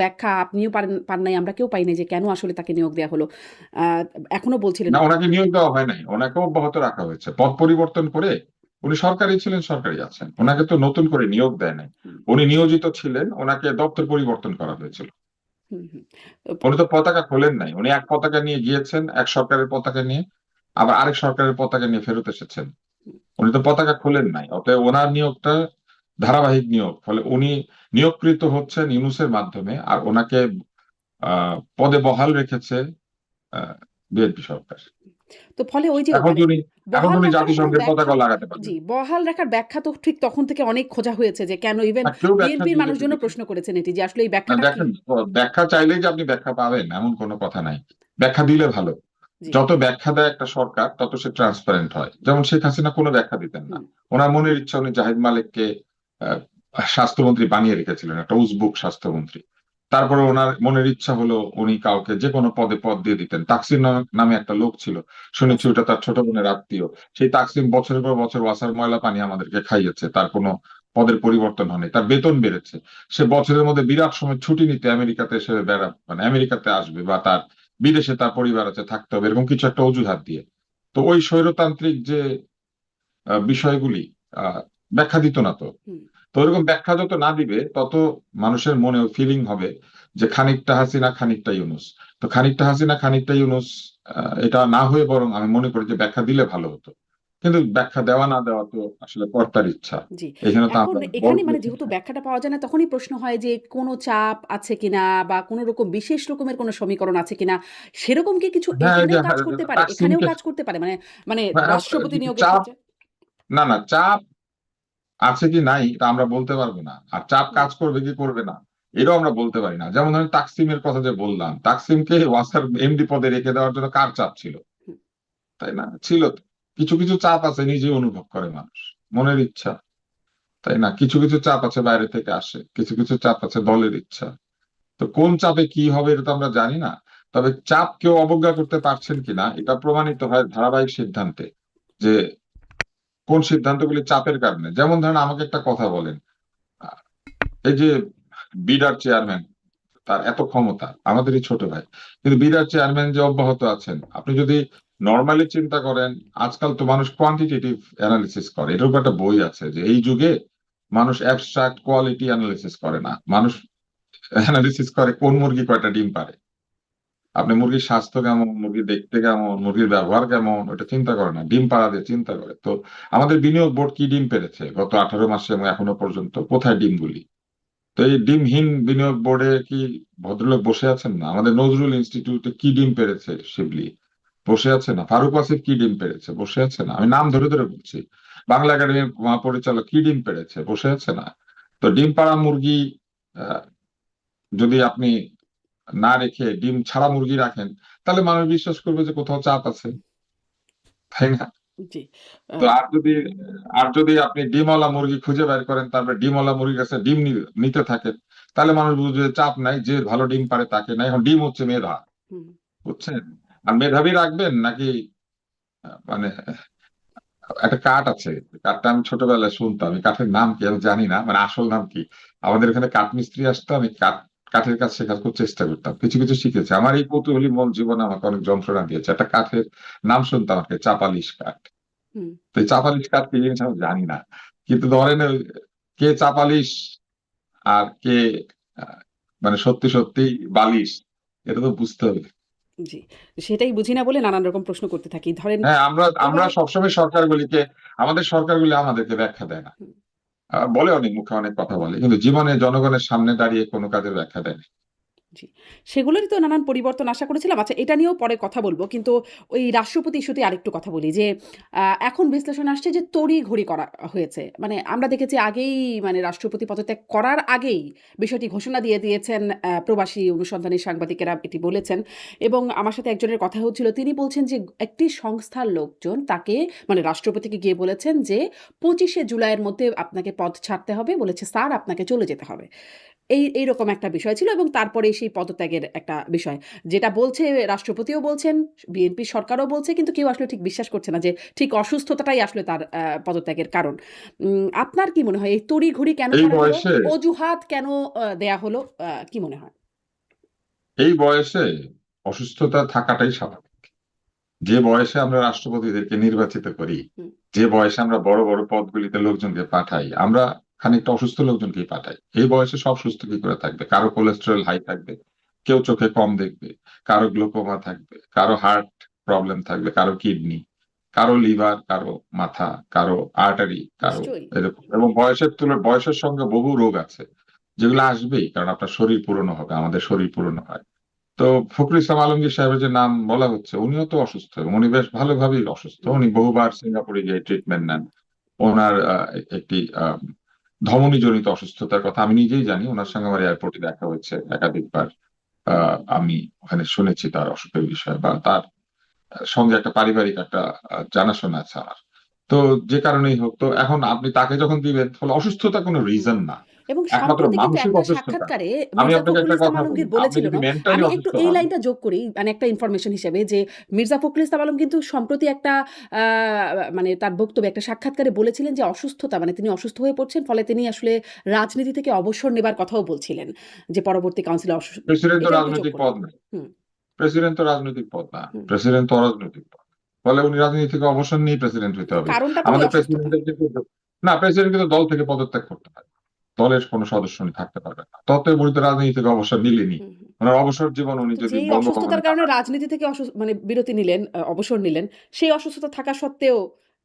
ব্যাখ্যা আপনিও পান নাই, আমরা কেউ পাই নাই যে কেন আসলে তাকে নিয়োগ দেওয়া হলো। এখনো বলছিলেন না, ওনাকে নিয়োগ দেওয়া হয় নাই, ওনাকে অব্যাহত রাখা হয়েছে পদ পরিবর্তন করে। উনি সরকারি ছিলেন, সরকারি আছেন, ওনাকে তো নতুন করে নিয়োগ দেয় নাই। হুম, উনি নিয়োজিত ছিলেন, ওনাকে দপ্তর পরিবর্তন করা হয়েছিল। হুম, হুম। উনি তো পতাকা খোলেন নাই, উনি এক পতাকা নিয়ে গিয়েছেন, এক সরকারের পতাকা নিয়ে, আবার আরেক সরকারের পতাকা নিয়ে ফেরত এসেছেন। উনি তো পতাকা খোলেন নাই, অতএব ওনার নিয়োগটা ধারাবাহিক নিয়োগ, ফলে উনি নিয়োগকৃত হচ্ছেন ইউনূসের মাধ্যমে, আর ওনাকে পদে বহাল রেখেছে বিএনপি সরকার। তো ফলে ওই যে এখন মানে তো উনি এখন তো বহাল উনি রাখারও কোনো জাতিসংঘের ব্যাখ্যা, পতাকাও লাগাতে জি, পারবেন। বহাল রাখার ব্যাখ্যা তো ঠিক তখন থেকে অনেক খোঁজা হয়েছে যে কেন, ইভেন আর কেউ ব্যাখ্যা বিএনপির দিলে মানুষজনও ঠিকই। প্রশ্ন করেছেন এটি যে আসলে এই না ব্যাখ্যাটা কি। দেখেন, ব্যাখ্যা চাইলেই যে আপনি ব্যাখ্যা পাবেন এমন কোনো কথা নাই। ব্যাখ্যা দিলে ভালো। জি। যত ব্যাখ্যা দেয় একটা সরকার, তত সে ট্রান্সপারেন্ট হয়। যেমন শেখ হাসিনা কোনো ব্যাখ্যা দিতেন না। হুম, ওনার মনের ইচ্ছা উনি জাহিদ মালিককে আহ, স্বাস্থ্যমন্ত্রী বানিয়ে রেখেছিলেন, একটা উজবুক স্বাস্থ্যমন্ত্রী। তারপরে ওনার মনের ইচ্ছা হলো উনি কাউকে যে কোনো পদে পদ দিয়ে দিতেন। তাকসিম নামে একটা লোক ছিল, শুনেছি ওয়াসিম। ওটা তার ছোট বোনের আত্মীয়। সেই তাকসিম বছরের পর বছর ওয়াসার ময়লা পানি আমাদেরকে খাইয়েছে, তার কোনো পদের পরিবর্তন হয়নি, তার বেতন বেড়েছে। সে বছরের মধ্যে বিরাট সময় ছুটি নিতে আমেরিকাতে এসে মানে আমেরিকাতে আসবে, বা তার বিদেশে তার পরিবার আছে, থাকতে হবে, এরকম কিছু একটা অজুহাত দিয়ে। তো ওই স্বৈরতান্ত্রিক যে বিষয়গুলি আহ ব্যাখ্যা দিত না তো। হুম। তো ওইরকম ব্যাখ্যা যত না দিবে, তত মানুষের মনে ফিলিং হবে যে খানিকটা হাসিনা খানিকটা ইউনূস। তো খানিকটা হাসিনা খানিকটা ইউনূস, এটা না হয়ে বরং আমি মনে করি যে ব্যাখ্যা দিলে ভালো হতো। কিন্তু ব্যাখ্যা দেওয়া না দেওয়া তো আসলে কর্তার ইচ্ছা। জি। এখানে তো এখন আমরা এখানে বলতে মানে দেখি যেহেতু না। ব্যাখ্যাটা পাওয়া যায় না, তখনই প্রশ্ন হয় যে কোনো চাপ আছে কিনা বা কোনো রকম বিশেষ রকমের কোনো সমীকরণ আছে কিনা? সেরকম কি কিছু হ্যাঁ, এই যে এখানেও কাজ করতে পারে? এখানেও তাকসিমকে কাজ করতে পারে? মানে মানে রাষ্ট্রপতি নিয়োগের চাপ, ক্ষেত্রে? না না, চাপ আছে কি নাই এটা আমরা বলতে পারবো না, আর চাপ হুম, কাজ করবে কি করবে না এটাও আমরা বলতে পারি না। যেমন ধরেন তাকসিমের কথা যে বললাম, তাকসিমকে ওয়াসার এমডি পদে রেখে দেওয়ার জন্য কার চাপ ছিল? হুম, তাই না? ছিল তো। কিছু কিছু চাপ আছে নিজে অনুভব করে মানুষ, মনের ইচ্ছা। তাই না? কিছু কিছু চাপ আছে বাইরে থেকে আসে, কিছু কিছু চাপ আছে দলের ইচ্ছা। তো কোন চাপে কি হবে এটা তো আমরা জানি না। তবে চাপ কেউ অবজ্ঞা করতে পারছেন কিনা এটা প্রমাণিত হয় ধারাবাহিক সিদ্ধান্তে, যে কোন সিদ্ধান্তগুলি চাপের কারণে। যেমন ধরেন আমাকে একটা কথা বলেন, আহ, এই যে বিডার চেয়ারম্যান, তার এত ক্ষমতা, আমাদেরই ছোট ভাই, কিন্তু বিডার চেয়ারম্যান যে অব্যাহত আছেন, আপনি যদি নর্মালি চিন্তা করেন, আজকাল তো মানুষ কোয়ান্টিটেটিভ অ্যানালিসিস করে, এটার উপর একটা বই আছে যে এই যুগে মানুষ অ্যাবস্ট্রাক্ট কোয়ালিটি অ্যানালিসিস করে না, মানুষ অ্যানালিসিস করে কোন মুরগি কয়টা ডিম পারে। আপনি মুরগির স্বাস্থ্য কেমন, মুরগি দেখতে কেমন, মুরগির ব্যবহার কেমন, ওটা চিন্তা করে না, ডিম পাড়া দিয়ে চিন্তা করে। তো আমাদের বিনিয়োগ বোর্ড কি ডিম পেরেছে গত 18 মাসে এবং এখনো পর্যন্ত? কোথায় ডিমগুলি? তো এই ডিমহীন বিনিয়োগ বোর্ডে কি ভদ্রলোক বসে আছেন না? আমাদের নজরুল ইনস্টিটিউটে কি ডিম পেরেছে শিবলি? বসে আছে না? ফারুক আসিফ কি ডিম পেরেছে? বসে আছে না? আমি নাম ধরে ধরে বলছি। বাংলা একাডেমির মহাপরিচালক কি ডিম পেরেছে? বসে আছে না? তো ডিম পাড়া মুরগি আহ, যদি আপনি না রেখে ডিম ছাড়া মুরগি রাখেন, তাহলে মানুষ বিশ্বাস করবে যে কোথাও চাপ আছে। তাই না? জি। তো আ আর যদি আপনি ডিমওয়ালা মুরগি খুঁজে বের করেন, তারপরে ডিমওয়ালা মুরগির কাছে ডিম নিতে থাকেন, তাহলে মানুষ বুঝবে যে চাপ নাই, যে ভালো ডিম পারে তাকে নাই। এখন ডিম হচ্ছে মেধা, হুম, বুঝছেন? আর মেধাবী রাখবেন নাকি মানে একটা কাঠ আছে, কাঠটা আমি ছোটবেলায় শুনতাম, এই কাঠের নাম কি আমি জানি না, মানে আসল নাম কি। আমাদের এখানে কাঠ মিস্ত্রি আসতো, আমি কাঠের কাজ শেখার খুব চেষ্টা করতাম, কিছু কিছু শিখেছি। আমার এই কৌতূহলী মন জীবনে আমাকে অনেক যন্ত্রণা দিয়েছে। একটা কাঠের নাম শুনতাম আর কি, চাপালিশ কাঠ। হুম। তো এই চাপালিশ কাঠ কি জিনিস আমি জানি না, কিন্তু ধরেন কে চাপালিশ আর কে আহ, মানে সত্যি সত্যি বালিশ, এটা তো বুঝতে হবে। জি। সেটাই বুঝি না বলে নানান রকম প্রশ্ন করতে থাকি। ধরেন হ্যাঁ, আমরা আমরা এবার সবসময় আমাদের সরকারগুলি আমাদেরকে ব্যাখ্যা দেয় না। বলে অনেক মুখে অনেক কথা বলে, কিন্তু জীবনে জনগণের সামনে দাঁড়িয়ে কোনো কাজের ব্যাখ্যা দেয় না। জি। সেগুলোরই তো নানান পরিবর্তন আশা করেছিলাম। আচ্ছা, এটা নিয়েও পরে কথা বলব। কিন্তু ওই রাষ্ট্রপতি ইস্যুতে আরেকটু কথা বলি যে, এখন বিশ্লেষণ আসছে যে তড়িঘড়ি করা হয়েছে। মানে আমরা দেখেছি আগেই, মানে রাষ্ট্রপতি পদত্যাগ করার আগেই বিষয়টি ঘোষণা দিয়ে দিয়েছেন, প্রবাসী অনুসন্ধানী সাংবাদিকেরা এটি বলেছেন। এবং আমার সাথে একজনের কথা হচ্ছিল, তিনি বলছেন যে একটি সংস্থার লোকজন তাকে, মানে রাষ্ট্রপতিকে গিয়ে বলেছেন যে ২৫শে জুলাইয়ের মধ্যে আপনাকে পদ ছাড়তে হবে। বলেছে, "স্যার আপনাকে চলে যেতে হবে।" এইরকম একটা বিষয় ছিল এবং তারপরেই সেই পদত্যাগের একটা বিষয়। যেটা বলছে রাষ্ট্রপতিও বলছেন, বিএনপি সরকারও বলছে, কিন্তু কেউ আসলে ঠিক বিশ্বাস করছে না যে ঠিক অসুস্থতাটাই আসলে তার পদত্যাগের কারণ। আপনার কি মনে হয় এই তড়িঘড়ি কেন এই করা হলো? বয়সে অজুহাত কেন দেয়া হলো? কি মনে হয়? এই বয়সে অসুস্থতা থাকাটাই স্বাভাবিক। যে বয়সে আমরা রাষ্ট্রপতিদেরকে নির্বাচিত করি, হুম, যে বয়সে আমরা বড় বড় পদগুলিতে লোকজনকে পাঠাই, আমরা খানিকটা অসুস্থ লোকজনকেই পাঠাই। এই বয়সে সব সুস্থ কি করে থাকবে? কারো কোলেস্টেরল হাই থাকবে, কেউ চোখে কম দেখবে, কারো গ্লোকোমা থাকবে, কারো হার্ট প্রবলেম থাকবে, কারো কিডনি, কারো লিভার, কারো মাথা, কারো আর্টারি, কারো নিশ্চয়ই। এরকম। এবং বয়সের সঙ্গে বহু রোগ আছে যেগুলো আসবেই, কারণ আপনার শরীর পুরনো হবে, আমাদের শরীর পুরনো হয়। তো ফখরুল ইসলাম আলমগীর সাহেবের যে নাম বলা হচ্ছে, উনিও তো অসুস্থ এবং উনি বেশ ভালোভাবেই অসুস্থ। হুম, উনি বহুবার সিঙ্গাপুরে গিয়ে ট্রিটমেন্ট নেন। ওনার একটি ধমনী জনিত অসুস্থতার কথা আমি নিজেই জানি। ওনার সঙ্গে আমার এয়ারপোর্টে দেখা হয়েছে একাধিকবার। আমি ওখানে শুনেছি তার অসুখের বিষয়ে, বা তার সঙ্গে একটা পারিবারিক একটা জানাশোনা আছে আমার। তো যে কারণেই হোক, তো এখন আপনি তাকে যখন দিবেন, ফলে অসুস্থতা কোনো হুম। রিজন না, এবং একমাত্র সম্প্রতি কিন্তু মানসিক একটা অসুস্থতা। সাক্ষাৎকারে আমি মির্জা আপনাকে ফখরুল একটা ইসলাম কথা বলি, আলমগীর আপনি বলেছিলেন, যদি মেন্টালি আমি একটু অসুস্থ এই হন, লাইনটা যোগ করি, মানে একটা ইনফরমেশন হিসেবে, যে মির্জা ফখরুল ইসলাম আলম কিন্তু সম্প্রতি একটা মানে তার বক্তব্যে একটা সাক্ষাৎকারে বলেছিলেন যে অসুস্থতা মানে তিনি অসুস্থ হয়ে পড়ছেন, ফলে তিনি আসলে রাজনীতি থেকে অবসর নেবার কথাও বলছিলেন, যে পরবর্তী কাউন্সিলে প্রেসিডেন্ট তো এটা একটু যোগ রাজনৈতিক করুন। পদ না। হুম, প্রেসিডেন্ট তো রাজনৈতিক পদ না। হুম। প্রেসিডেন্ট তো অরাজনৈতিক পদ। ফলে উনি রাজনীতি থেকে অবসর নিয়ে প্রেসিডেন্ট হতে কিন্তু হবে। কারণটা তো ওই আমাদের অসুস্থতা। প্রেসিডেন্টের কিন্তু, না, প্রেসিডেন্ট কিন্তু দল থেকে পদত্যাগ করতে পারে, দলের কোনো সদস্য উনি থাকতে পারবেন না। ততএব উনি তো রাজনীতি থেকে অবসর নিলেনই। হুম, হুম। ওনার অবসর জীবন উনি তো যদি যেই বঙ্গভবনে অসুস্থতার কারণে কাটান। রাজনীতি থেকে মানে বিরতি নিলেন, অবসর নিলেন, সেই অসুস্থতা থাকা সত্ত্বেও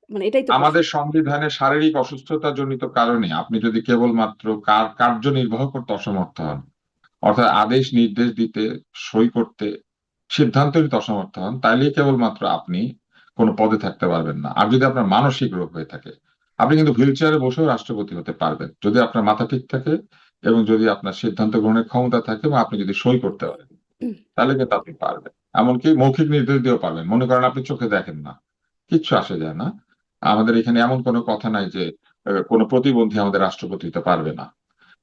মানে এটাই তো প্রশ্ন। আমাদের সংবিধানে শারীরিক অসুস্থতা জনিত কারণে আপনি যদি কেবলমাত্র কার্যনির্বাহ করতে অসমর্থ হন, অর্থাৎ আদেশ নির্দেশ দিতে, সই করতে, সিদ্ধান্ত নিতে অসমর্থ হন, তাইলেই কেবলমাত্র আপনি কোনো পদে থাকতে পারবেন না। আর যদি আপনার মানসিক রোগ হয়ে থাকে, আপনি কিন্তু হুইল চেয়ারে বসেও রাষ্ট্রপতি হতে পারবেন, যদি আপনার মাথা ঠিক থাকে এবং যদি আপনার সিদ্ধান্ত গ্রহণের ক্ষমতা থাকে এবং আপনি যদি সই করতে পারেন, তাহলে কিন্তু আপনি পারবেন। এমনকি মৌখিক নির্দেশ দিয়েও পারবেন। মনে করেন আপনি চোখে দেখেন না, কিচ্ছু আসে যায় না। আমাদের এখানে এমন কোনো কথা নাই যে কোনো প্রতিবন্ধী আমাদের রাষ্ট্রপতি হতে পারবে না।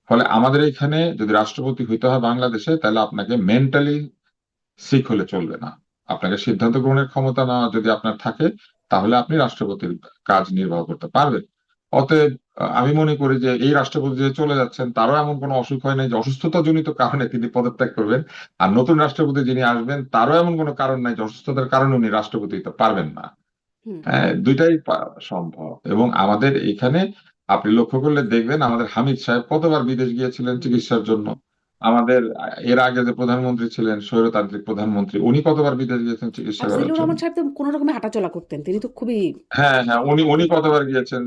ফলে আমাদের এখানে যদি রাষ্ট্রপতি হইতে হয় বাংলাদেশে, তাহলে আপনাকে মেন্টালি সিক হলে চলবে না। আপনাকে সিদ্ধান্ত গ্রহণের ক্ষমতা না যদি আপনার থাকে, তাহলে আপনি রাষ্ট্রপতির কাজ নির্বাহ করতে পারবেন। অতএব আমি মনে করি যে এই রাষ্ট্রপতি যে চলে যাচ্ছেন, তারও এমন কোনো অসুখ হয় নাই যে অসুস্থতা জনিত কারণে তিনি পদত্যাগ করবেন। আর নতুন রাষ্ট্রপতি যিনি আসবেন, তারও এমন কোনো কারণ নাই যে অসুস্থতার কারণে উনি রাষ্ট্রপতি হতে পারবেন না। হুম, হ্যাঁ, দুইটাই সম্ভব। এবং আমাদের এখানে আপনি লক্ষ্য করলে দেখবেন, আমাদের হামিদ সাহেব কতবার বিদেশ গিয়েছিলেন হুম। চিকিৎসার জন্য। আমাদের এর আগে যে প্রধানমন্ত্রী ছিলেন, স্বৈরতান্ত্রিক প্রধানমন্ত্রী, উনি কতবার বিদেশ গিয়েছেন চিকিৎসা আর করার জিল্লুর জন্য। রহমান সাহেব তো কোনো রকমে হাঁটাচলা করতেন, তিনি তো খুবই হ্যাঁ, হ্যাঁ, উনি উনি হাঁটতেন। কতবার গিয়েছেন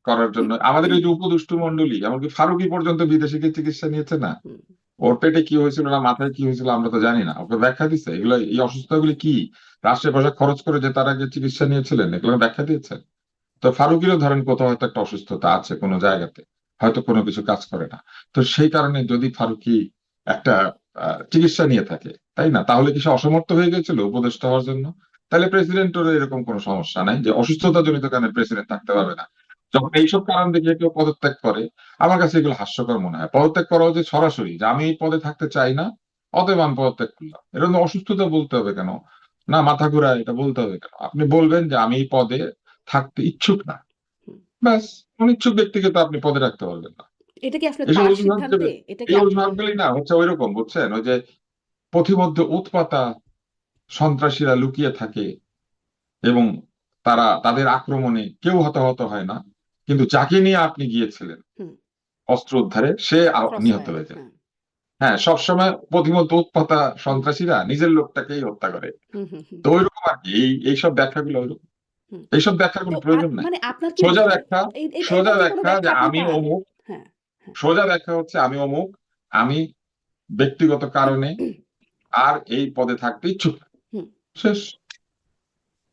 করার জন্য। আমাদের এই যে উপদেষ্টা মন্ডলী, এমনকি ফারুকী পর্যন্ত বিদেশে গিয়ে চিকিৎসা নিয়েছে না। হুম, ওর পেটে কি হয়েছিল না মাথায় কি হয়েছিল আমরা তো জানি না, ওকে ব্যাখ্যা দিচ্ছে এগুলো, এই অসুস্থতাগুলি কি, রাষ্ট্রের পয়সা খরচ করে যে তারা গিয়ে চিকিৎসা নিয়েছিলেন, এগুলো ব্যাখ্যা দিয়েছেন। তো ফারুকেরও ধরেন কোথাও হয়তো একটা অসুস্থতা আছে কোনো জায়গাতে, হয়তো কোনো কিছু কাজ করে না। তো সেই কারণে যদি ফারুকি একটা চিকিৎসা নিয়ে থাকে, তাই না, তাহলে কি সে অসমর্থ হয়ে গেছিল উপদেষ্টা হওয়ার জন্য? তাহলে প্রেসিডেন্টের এরকম কোনো সমস্যা নাই যে অসুস্থতা জনিত কারণে প্রেসিডেন্ট থাকতে পারবে না। যখন এইসব কারণ দেখিয়ে কেউ পদত্যাগ করে, আমার কাছে এগুলো হাস্যকর মনে হয়। পদত্যাগ করা উচিত সরাসরি, যে আমি এই পদে থাকতে চাই না, অতএব আমি পদত্যাগ করলাম। এরকম অসুস্থতা বলতে হবে কেন? না মাথা ঘুরায় এটা বলতে হবে কেন? আপনি বলবেন যে আমি এই পদে থাকতে ইচ্ছুক না, হুম। ব্যাস। অনিচ্ছুক ব্যক্তিকে তো আপনি পদে রাখতে পারবেন না। এটা কি আসলে এইসব তার অজুহাত সিদ্ধান্তে? দেবে, এটা কি এই অজুহাতগুলি না হচ্ছে ওইরকম, বুঝছেন, ওই যে পথিমধ্যে উৎপাতা সন্ত্রাসীরা লুকিয়ে থাকে এবং তারা তাদের আক্রমণে কেউ হতাহত হয় না, কিন্তু যাকে নিয়ে আপনি গিয়েছিলেন হুম, অস্ত্র উদ্ধারে, সে ক্রস নিহত ফায়ার, হয়ে যায়। হ্যাঁ। হ্যাঁ, সবসময় পথিমধ্যে উৎপাতা হুম, সন্ত্রাসীরা নিজের লোকটাকেই হত্যা করে। হুম, হুম, হুম, তো ওইরকম আর কি, এইসব ব্যাখ্যাগুলো ওইরকম। হুম। এইসব ব্যাখ্যার তো কোনো প্রয়োজন নাই। মানে আপনার কি সোজা মনে হয় ব্যাখ্যা, এটার সোজা কি কোনো ব্যাখ্যা যে ব্যাখ্যা আপনি আমি পান? অমুক, হ্যাঁ, হ্যাঁ। সোজা ব্যাখ্যা হচ্ছে আমি অমুক, আমি ব্যক্তিগত কারণে আর এই পদে থাকতে ইচ্ছুক না। হুম। শেষ।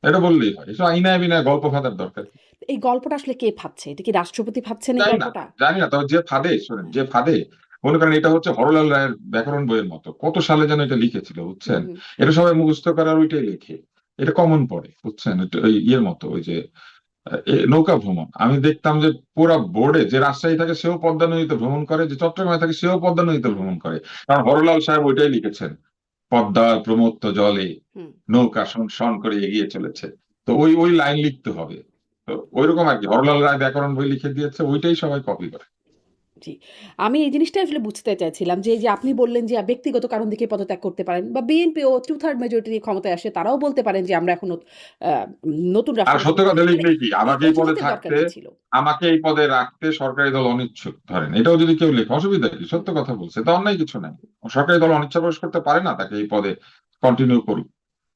এটা বললেই হয়। এসব আইনায় বিনায় গল্প ফাঁদার দরকার কি? এই গল্পটা আসলে কে ফাঁদছে? এটা কি রাষ্ট্রপতি ফাঁদছেন এই জানি না, গল্পটা? জানি না। তবে যে ফাঁদে, শোনেন, হ্যাঁ। যে ফাঁদে, মনে করেন এটা হচ্ছে হরলাল রায়ের ব্যাকরণ বইয়ের মতো, কত সালে যেন এটা লিখেছিল, হুম, বুঝছেন। হুম, এটা সবাই মুখস্থ করার ওইটাই লিখে। এটা কমন পড়ে, বুঝছেন। ওই ইয়ের মতো, ওই যে নৌকা ভ্রমণ। আমি দেখতাম যে পুরা বোর্ডে, যে রাজশাহী থাকে সেও পদ্মা নদীতে ভ্রমণ করে, যে চট্টগ্রামে থাকে সেও পদ্মা নদীতে হুম, ভ্রমণ করে। কারণ হরলাল সাহেব ওইটাই লিখেছেন, পদ্মার প্রমত্ত জলে হুম। নৌকা শন শন করে এগিয়ে চলেছে। তো ওই ওই লাইন লিখতে হবে। তো ওইরকম আর কি, হরলাল রায় ব্যাকরণ বই লিখে দিয়েছে, ওইটাই সবাই কপি করে। জি। আমি এই জিনিসটা আসলে বুঝতে চাইছিলাম যে, এই যে আপনি বললেন যে ব্যক্তিগত কারণ দেখে পদত্যাগ করতে পারেন বা বিএনপিও 2/3 মেজরিটি নিয়ে ক্ষমতায় আসে তারাও বলতে পারেন যে আমরা এখন আ নতুন আর রাষ্ট্রপতি সত্য চাই। কথা মানে লিখলেই কি এই আমাকে এই পদে অজুহাতের দরকার থাকতে, কি ছিল? আমাকে এই পদে রাখতে সরকারি দল অনিচ্ছুক, ধরেন এটাও যদি কেউ লেখে অসুবিধা কি? হুম, সত্য কথা বলছে, তো অন্যায় কিছু নাই। সরকারি দল অনিচ্ছা প্রকাশ করতে পারে না তাকে এই পদে কন্টিনিউ করুক।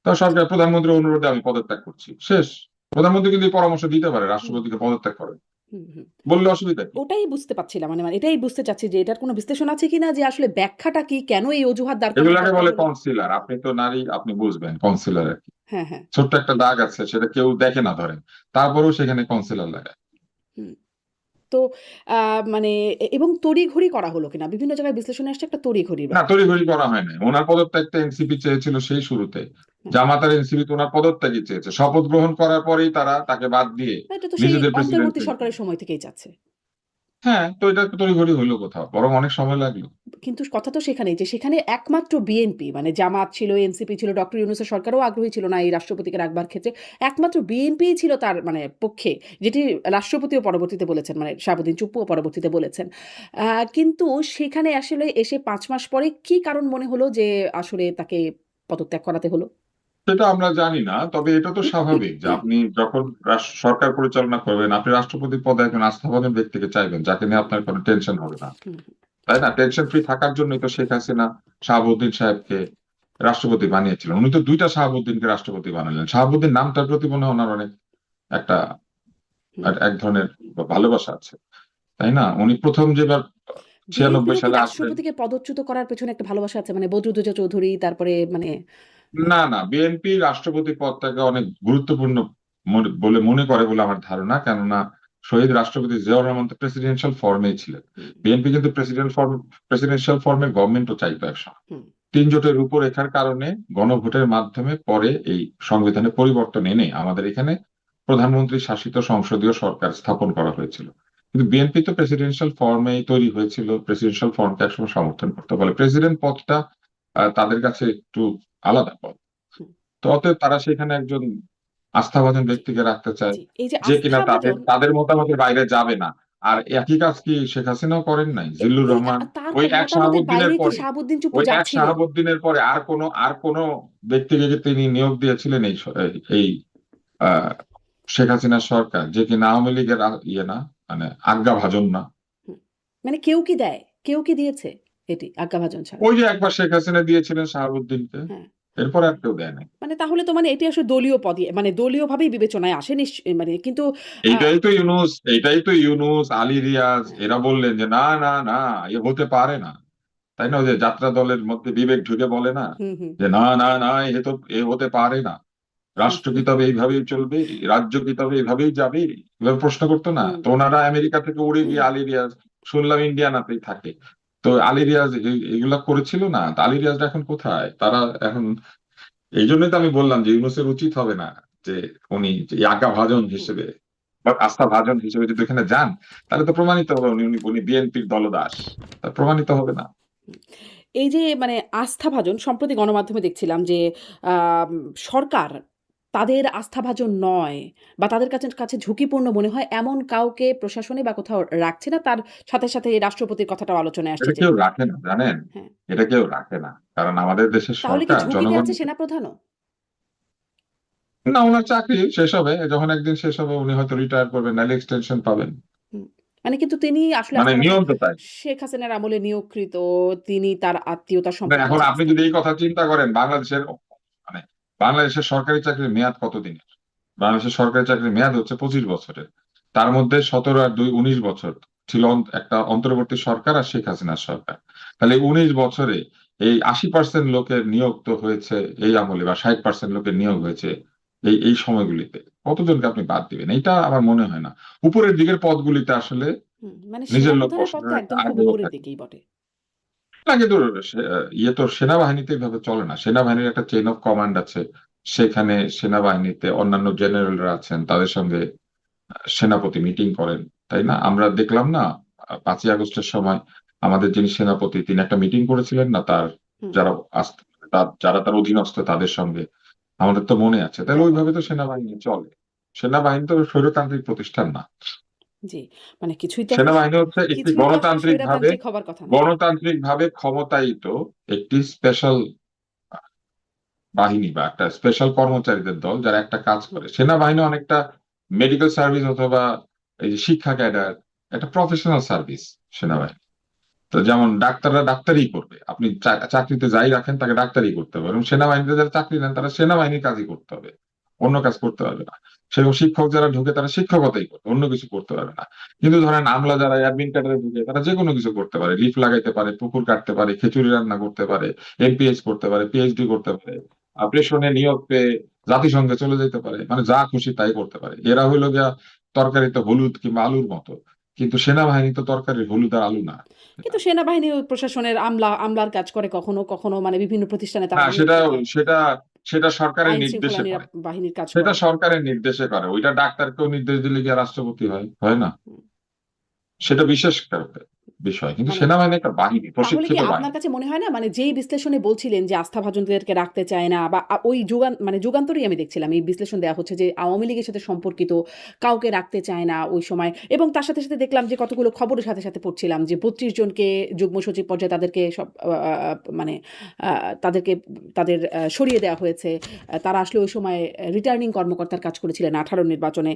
তো জি। সরকার প্রধানমন্ত্রীর অনুরোধে আমি পদত্যাগ করছি, শেষ। প্রধানমন্ত্রী কিন্তু এই পরামর্শ দিতে পারে হুম, রাষ্ট্রপতিকে পদত্যাগ করে, হুম, হুম। বললে অসুবিধা কি? ওটাই বুঝতে পারছিলাম। মানে এটাই বুঝতে চাচ্ছি যে এটার কোনো বিশ্লেষণ আছে কিনা যে আসলে ব্যাখ্যাটা কি? কেন এই অজুহাত দাঁড় করানোর এগুলাকে দরকার বলে হলো? কনসিলার, আপনি তো নারী, আপনি বুঝবেন কনসিলার আর কি। হ্যাঁ, হ্যাঁ। ছোট্ট একটা দাগ আছে, সেটা কেউ দেখে না ধরেন, তারপরেও সেখানে কনসিলার লাগায়। হুম। তো আ মানে এবং তড়িঘড়ি করা হলো কিনা? বিভিন্ন জায়গায় বিশ্লেষণে আসছে একটা তড়িঘড়ির না, ব্যাপার। তড়িঘড়ি করা হয় নাই, ওনার পদত্যাগটা এনসিপি চেয়েছিল সেই শুরুতে। হুম। জামাত আর এনসিপি তো ওনার পদত্যাগই চেয়েছে, শপথ গ্রহণ করার পরেই তারা তাকে বাদ দিয়ে না, এটা তো সেই নিজেদের প্রেসিডেন্ট অন্তর্বর্তী তৈরি সরকারের করবে। সময় থেকেই চাচ্ছে। হ্যাঁ, তো এটা তড়িঘড়ি হইলো কোথাও, বরং অনেক সময় লাগলো। কিন্তু কথা তো সেখানেই যে সেখানে একমাত্র বিএনপি মানে জামাত ছিল, এনসিপি ছিল, ডক্টর ইউনূসের সরকারও আগ্রহী ছিল না এই রাষ্ট্রপতিকে রাখবার ক্ষেত্রে। একমাত্র বিএনপিই ছিল তার মানে পক্ষে, যেটি রাষ্ট্রপতিও পরবর্তীতে বলেছেন মানে শাহাবুদ্দিন চুপ্পুও পরবর্তীতে বলেছেন। আ কিন্তু সেখানে আসলে এসে ৫ মাস পরে কি কারণ মনে হলো যে আসলে তাকে পদত্যাগ করাতে হলো? সেটা আমরা জানি না, তবে এটা তো স্বাভাবিক যে আপনি যখন সরকার পরিচালনা করবেন, আপনি রাষ্ট্রপতি পদে একজন আস্থাভাজন ব্যক্তিকে চাইবেন যাকে নিয়ে আপনার কোনো টেনশন হবে না, হুম, তাই না? টেনশন ফ্রি থাকার জন্যই তো শেখ হাসিনা শাহাবুদ্দিন সাহেবকে রাষ্ট্রপতি বানিয়েছিলেন। উনি তো দুইটা শাহাবুদ্দিনকে রাষ্ট্রপতি বানালেন। শাহাবুদ্দিন নামটার প্রতি মনে হয় ওনার অনেক একটা হুম। এক ধরনের ভালোবাসা আছে, তাই না? উনি প্রথম যেবার 96 বিএনপিরও কি সালে আসলেন। রাষ্ট্রপতিকে পদচ্যুত করার পেছনে একটা ভালোবাসা আছে? মানে বদরুদ্দোজা চৌধুরী তারপরে মানে না, না, বিএনপি রাষ্ট্রপতি পদটাকে অনেক গুরুত্বপূর্ণ বলে মনে করে বলে আমার ধারণা। কেননা শহীদ রাষ্ট্রপতি জিয়াউর রহমান তো প্রেসিডেন্সিয়াল ফর্মেই ছিলেন। হুম, বিএনপি কিন্তু প্রেসিডেন্সিয়াল ফর্মের গভর্নমেন্টও চাইতো একসময়। হুম, ৩ জোটের রূপরেখার কারণে গণভোটের মাধ্যমে পরে এই সংবিধানে পরিবর্তন এনে আমাদের এখানে প্রধানমন্ত্রী শাসিত সংসদীয় সরকার স্থাপন করা হয়েছিল। কিন্তু বিএনপি তো প্রেসিডেন্সিয়াল ফর্মেই তৈরি হয়েছিল, প্রেসিডেন্সিয়াল ফর্মকে একসময় সমর্থন করতে বলে। প্রেসিডেন্ট পদটা তাদের কাছে একটু আলাদা পদ। হুম। তো অতএব তারা সেখানে একজন আস্থাভাজন জি, ব্যক্তিকে রাখতে চায়, জি। এই যে যে কিনা তাদের আস্থাভাজন তাদের মতামতের বাইরে যাবে না। আর একই কাজ কি শেখ হাসিনাও করেন নাই? এই জিল্লুর এই রহমান তার ওই এক মতামতের শাহাবুদ্দিনের বাইরে কি পরে, শাহাবুদ্দিন চুপ্পু ওই এক যাচ্ছিলেন? শাহাবুদ্দিনের পরে আর কোন ব্যক্তিকে কি তিনি নিয়োগ দিয়েছিলেন এই আহ শেখ হাসিনার সরকার, যে কিনা আওয়ামী লীগের ইয়ে না, মানে আজ্ঞাভাজন না? হুম। মানে কেউ কি দেয়? কেউ কি দিয়েছে এটি আজ্ঞাভাজন ছাড়া? ওই যে একবার শেখ হাসিনা দিয়েছিলেন শাহাবুদ্দিনকে, হ্যাঁ। এরপর আর কেউ দেয় নাই। মানে তাহলে তো মানে এটি আসলে দলীয় পদই মানে দলীয়ভাবেই বিবেচনায় আসে মানে কিন্তু আ এইটাই তো ইউনূস, আলী রিয়াজ হ্যাঁ, এরা বললেন যে না, না, না, এ হতে পারে না, তাই না? ওই যে যাত্রা দলের মধ্যে বিবেক ঢুকে বলে না হুম, হুম, যে না, না, না, এ হতে পারে না, হুম, রাষ্ট্র কি তবে এইভাবেই চলবে, রাজ্য কি তবে এইভাবেই যাবে, এভাবে প্রশ্ন করতো না? হুম, তো ওনারা আমেরিকা থেকে উড়ে হুম, গিয়ে আলী রিয়াজ, শুনলাম ইন্ডিয়ানাতেই থাকে, তো আলী রিয়াজ এগুলা করেছিল না, তো আলী রিয়াজ এখন কোথায়? তারা এখন, এই জন্যই তো আমি বললাম যে ইউনূসের উচিত হবে না যে উনি যে আজ্ঞা ভাজন হুম, হিসেবে বা আস্থা ভাজন হিসেবে যদি এখানে যান, তাহলে তো প্রমাণিত হবে উনি উনি উনি বিএনপির দলদাস, তা প্রমাণিত হবে না। হুম। এই যে মানে আস্থাভাজন সম্প্রতি গণমাধ্যমে দেখছিলাম যে আম সরকার তাদের আস্থাভাজন নয় বা তাদের কাছে ঝুঁকিপূর্ণ মনে হয় এমন কাউকে প্রশাসনে বা কোথাও রাখছে না। তার সাথে এই রাষ্ট্রপতির কথাটাও আলোচনায় আসছে এটা যে কেউ রাখে না, জানেন? হ্যাঁ, এটা কেউ রাখে না, কারণ আমাদের দেশের তাহলে কি সরকার ঝুঁকিতে জনগণ, আছে সেনাপ্রধানও? না, ওনার চাকরি শেষ হবে, যখন একদিন শেষ হবে উনি হয়তো রিটায়ার করবেন, নাহলে এক্সটেনশন পাবেন। হুম। মানে কিন্তু তিনি আসলে মানে আস্থাভাজন নিয়ম তো তাই। শেখ হাসিনার আমলে নিয়োগকৃত, তিনি তার আত্মীয়তার না, সম্পর্ক এখন আছে আপনি যদি আস্থাভাজন। এই কথা চিন্তা করেন, মানে বাংলাদেশের সরকারি চাকরির মেয়াদ কতদিনের? বাংলাদেশের সরকারি চাকরির মেয়াদ হচ্ছে 25 বছরের। তার মধ্যে 17 আর 2 19 বছর ছিল একটা অন্তর্বর্তী সরকার আর শেখ হাসিনার সরকার। তাহলে 19 বছরে এই 80% লোকের নিয়োগ তো হয়েছে এই আমলে, বা 60% লোকের নিয়োগ হয়েছে এই সময়গুলিতে। কতজনকে আপনি বাদ দিবেন? এটা আমার মনে হয় না। উপরের দিকের পদগুলিতে আসলে হুম, মানে নিজের লোক সেনাপ্রধানের পদ তো বসানোর একটা একদম খুব আগ্রহ উপরের থাকে। দিকেই বটে। না, কিন্তু ইয়ে তো সেনাবাহিনীতে এভাবে চলে না। সেনাবাহিনীর একটা চেইন অফ কমান্ড আছে। সেখানে সেনাবাহিনীতে অন্যান্য জেনারেলরা আছেন, তাদের সঙ্গে সেনাপতি মিটিং করেন, তাই না? আমরা দেখলাম না 5ই আগস্টের সময় আমাদের যিনি সেনাপতি তিনি একটা মিটিং করেছিলেন না, তার হুম, যারা যারা তার অধীনস্থ তাদের সঙ্গে, আমাদের তো মনে আছে। তাহলে হ্যাঁ। ওইভাবে তো সেনাবাহিনী চলে। সেনাবাহিনী তো স্বৈরতান্ত্রিক প্রতিষ্ঠান না। জি, মানে সেনাবাহিনী হচ্ছে একটি কিছুই তো আসলে স্বৈরতান্ত্রিক হবার কথা না। গণতান্ত্রিক ভাবে ক্ষমতায়িত একটি স্পেশাল বাহিনী বা একটা স্পেশাল কর্মচারীদের দল যারা একটা কাজ হুম, করে। সেনাবাহিনী অনেকটা মেডিকেল সার্ভিস অথবা এই যে শিক্ষা ক্যাডার, একটা প্রফেশনাল সার্ভিস সেনাবাহিনী। তো যেমন ডাক্তাররা ডাক্তারই করবে, আপনি চাকরিতে যাই রাখেন তাকে ডাক্তারই করতে হবে, এবং সেনাবাহিনীতে যারা চাকরি নেন তারা সেনাবাহিনীর কাজই করতে হবে, অন্য কাজ করতে পারবে না। সেরকম শিক্ষক যারা ঢুকে তারা শিক্ষকতাই করবে, অন্য কিছু করতে পারবে না। কিন্তু ধরেন আমলা যারা অ্যাডমিন ক্যাডারে ঢুকে তারা যে কোনো কিছু করতে পারে, লিফট লাগাইতে পারে, পুকুর কাটতে পারে, খিচুড়ি রান্না করতে পারে, এমপিএইচ করতে পারে, পিএইচডি করতে পারে, প্রেষণে নিয়োগ পেয়ে জাতিসংঘে চলে যেতে পারে, মানে যা খুশি তাই করতে পারে। এরা হইলো গিয়া তরকারিতে হলুদ কিংবা আলুর মতো, কিন্তু সেনাবাহিনী তো তরকারির হলুদ আর আলু না। কিন্তু সেনাবাহিনী ও প্রশাসনের আমলার কাজ করে কখনো কখনো, মানে বিভিন্ন প্রতিষ্ঠানে না, তারা নিয়োগ সেটা দেয়, সেটা সেটা সরকারের আইন শৃঙ্খলা নির্দেশে করে। বাহিনীর কাজ সেটা করে। সরকারের নির্দেশে করে, ওইটা ডাক্তারকেও নির্দেশ দিলে কি আর রাষ্ট্রপতি হয়? হয় না। হুম, সেটা বিশেষ করে বিষয়, কিন্তু মানে সেনাবাহিনী একটা বাহিনী, তাহলে কি প্রশিক্ষিত আপনার বাহিনী। কাছে মনে হয় না, মানে যেই বিশ্লেষণে বলছিলেন যে আস্থাভাজনদেরকে রাখতে চায় না, বা ওই মানে যুগান্তরই আমি দেখছিলাম এই বিশ্লেষণ দেওয়া হচ্ছে যে আওয়ামী লীগের সাথে সম্পর্কিত কাউকে রাখতে চায় না ওই সময়, এবং তার সাথে সাথে দেখলাম যে কতগুলো খবরের সাথে সাথে পড়ছিলাম যে 32 জনকে যুগ্ম সচিব পর্যায়ে তাদেরকে সব মানে তাদেরকে তাদের সরিয়ে দেওয়া হয়েছে। তারা আসলে ওই সময় রিটার্নিং কর্মকর্তার কাজ করেছিলেন 18 নির্বাচনে।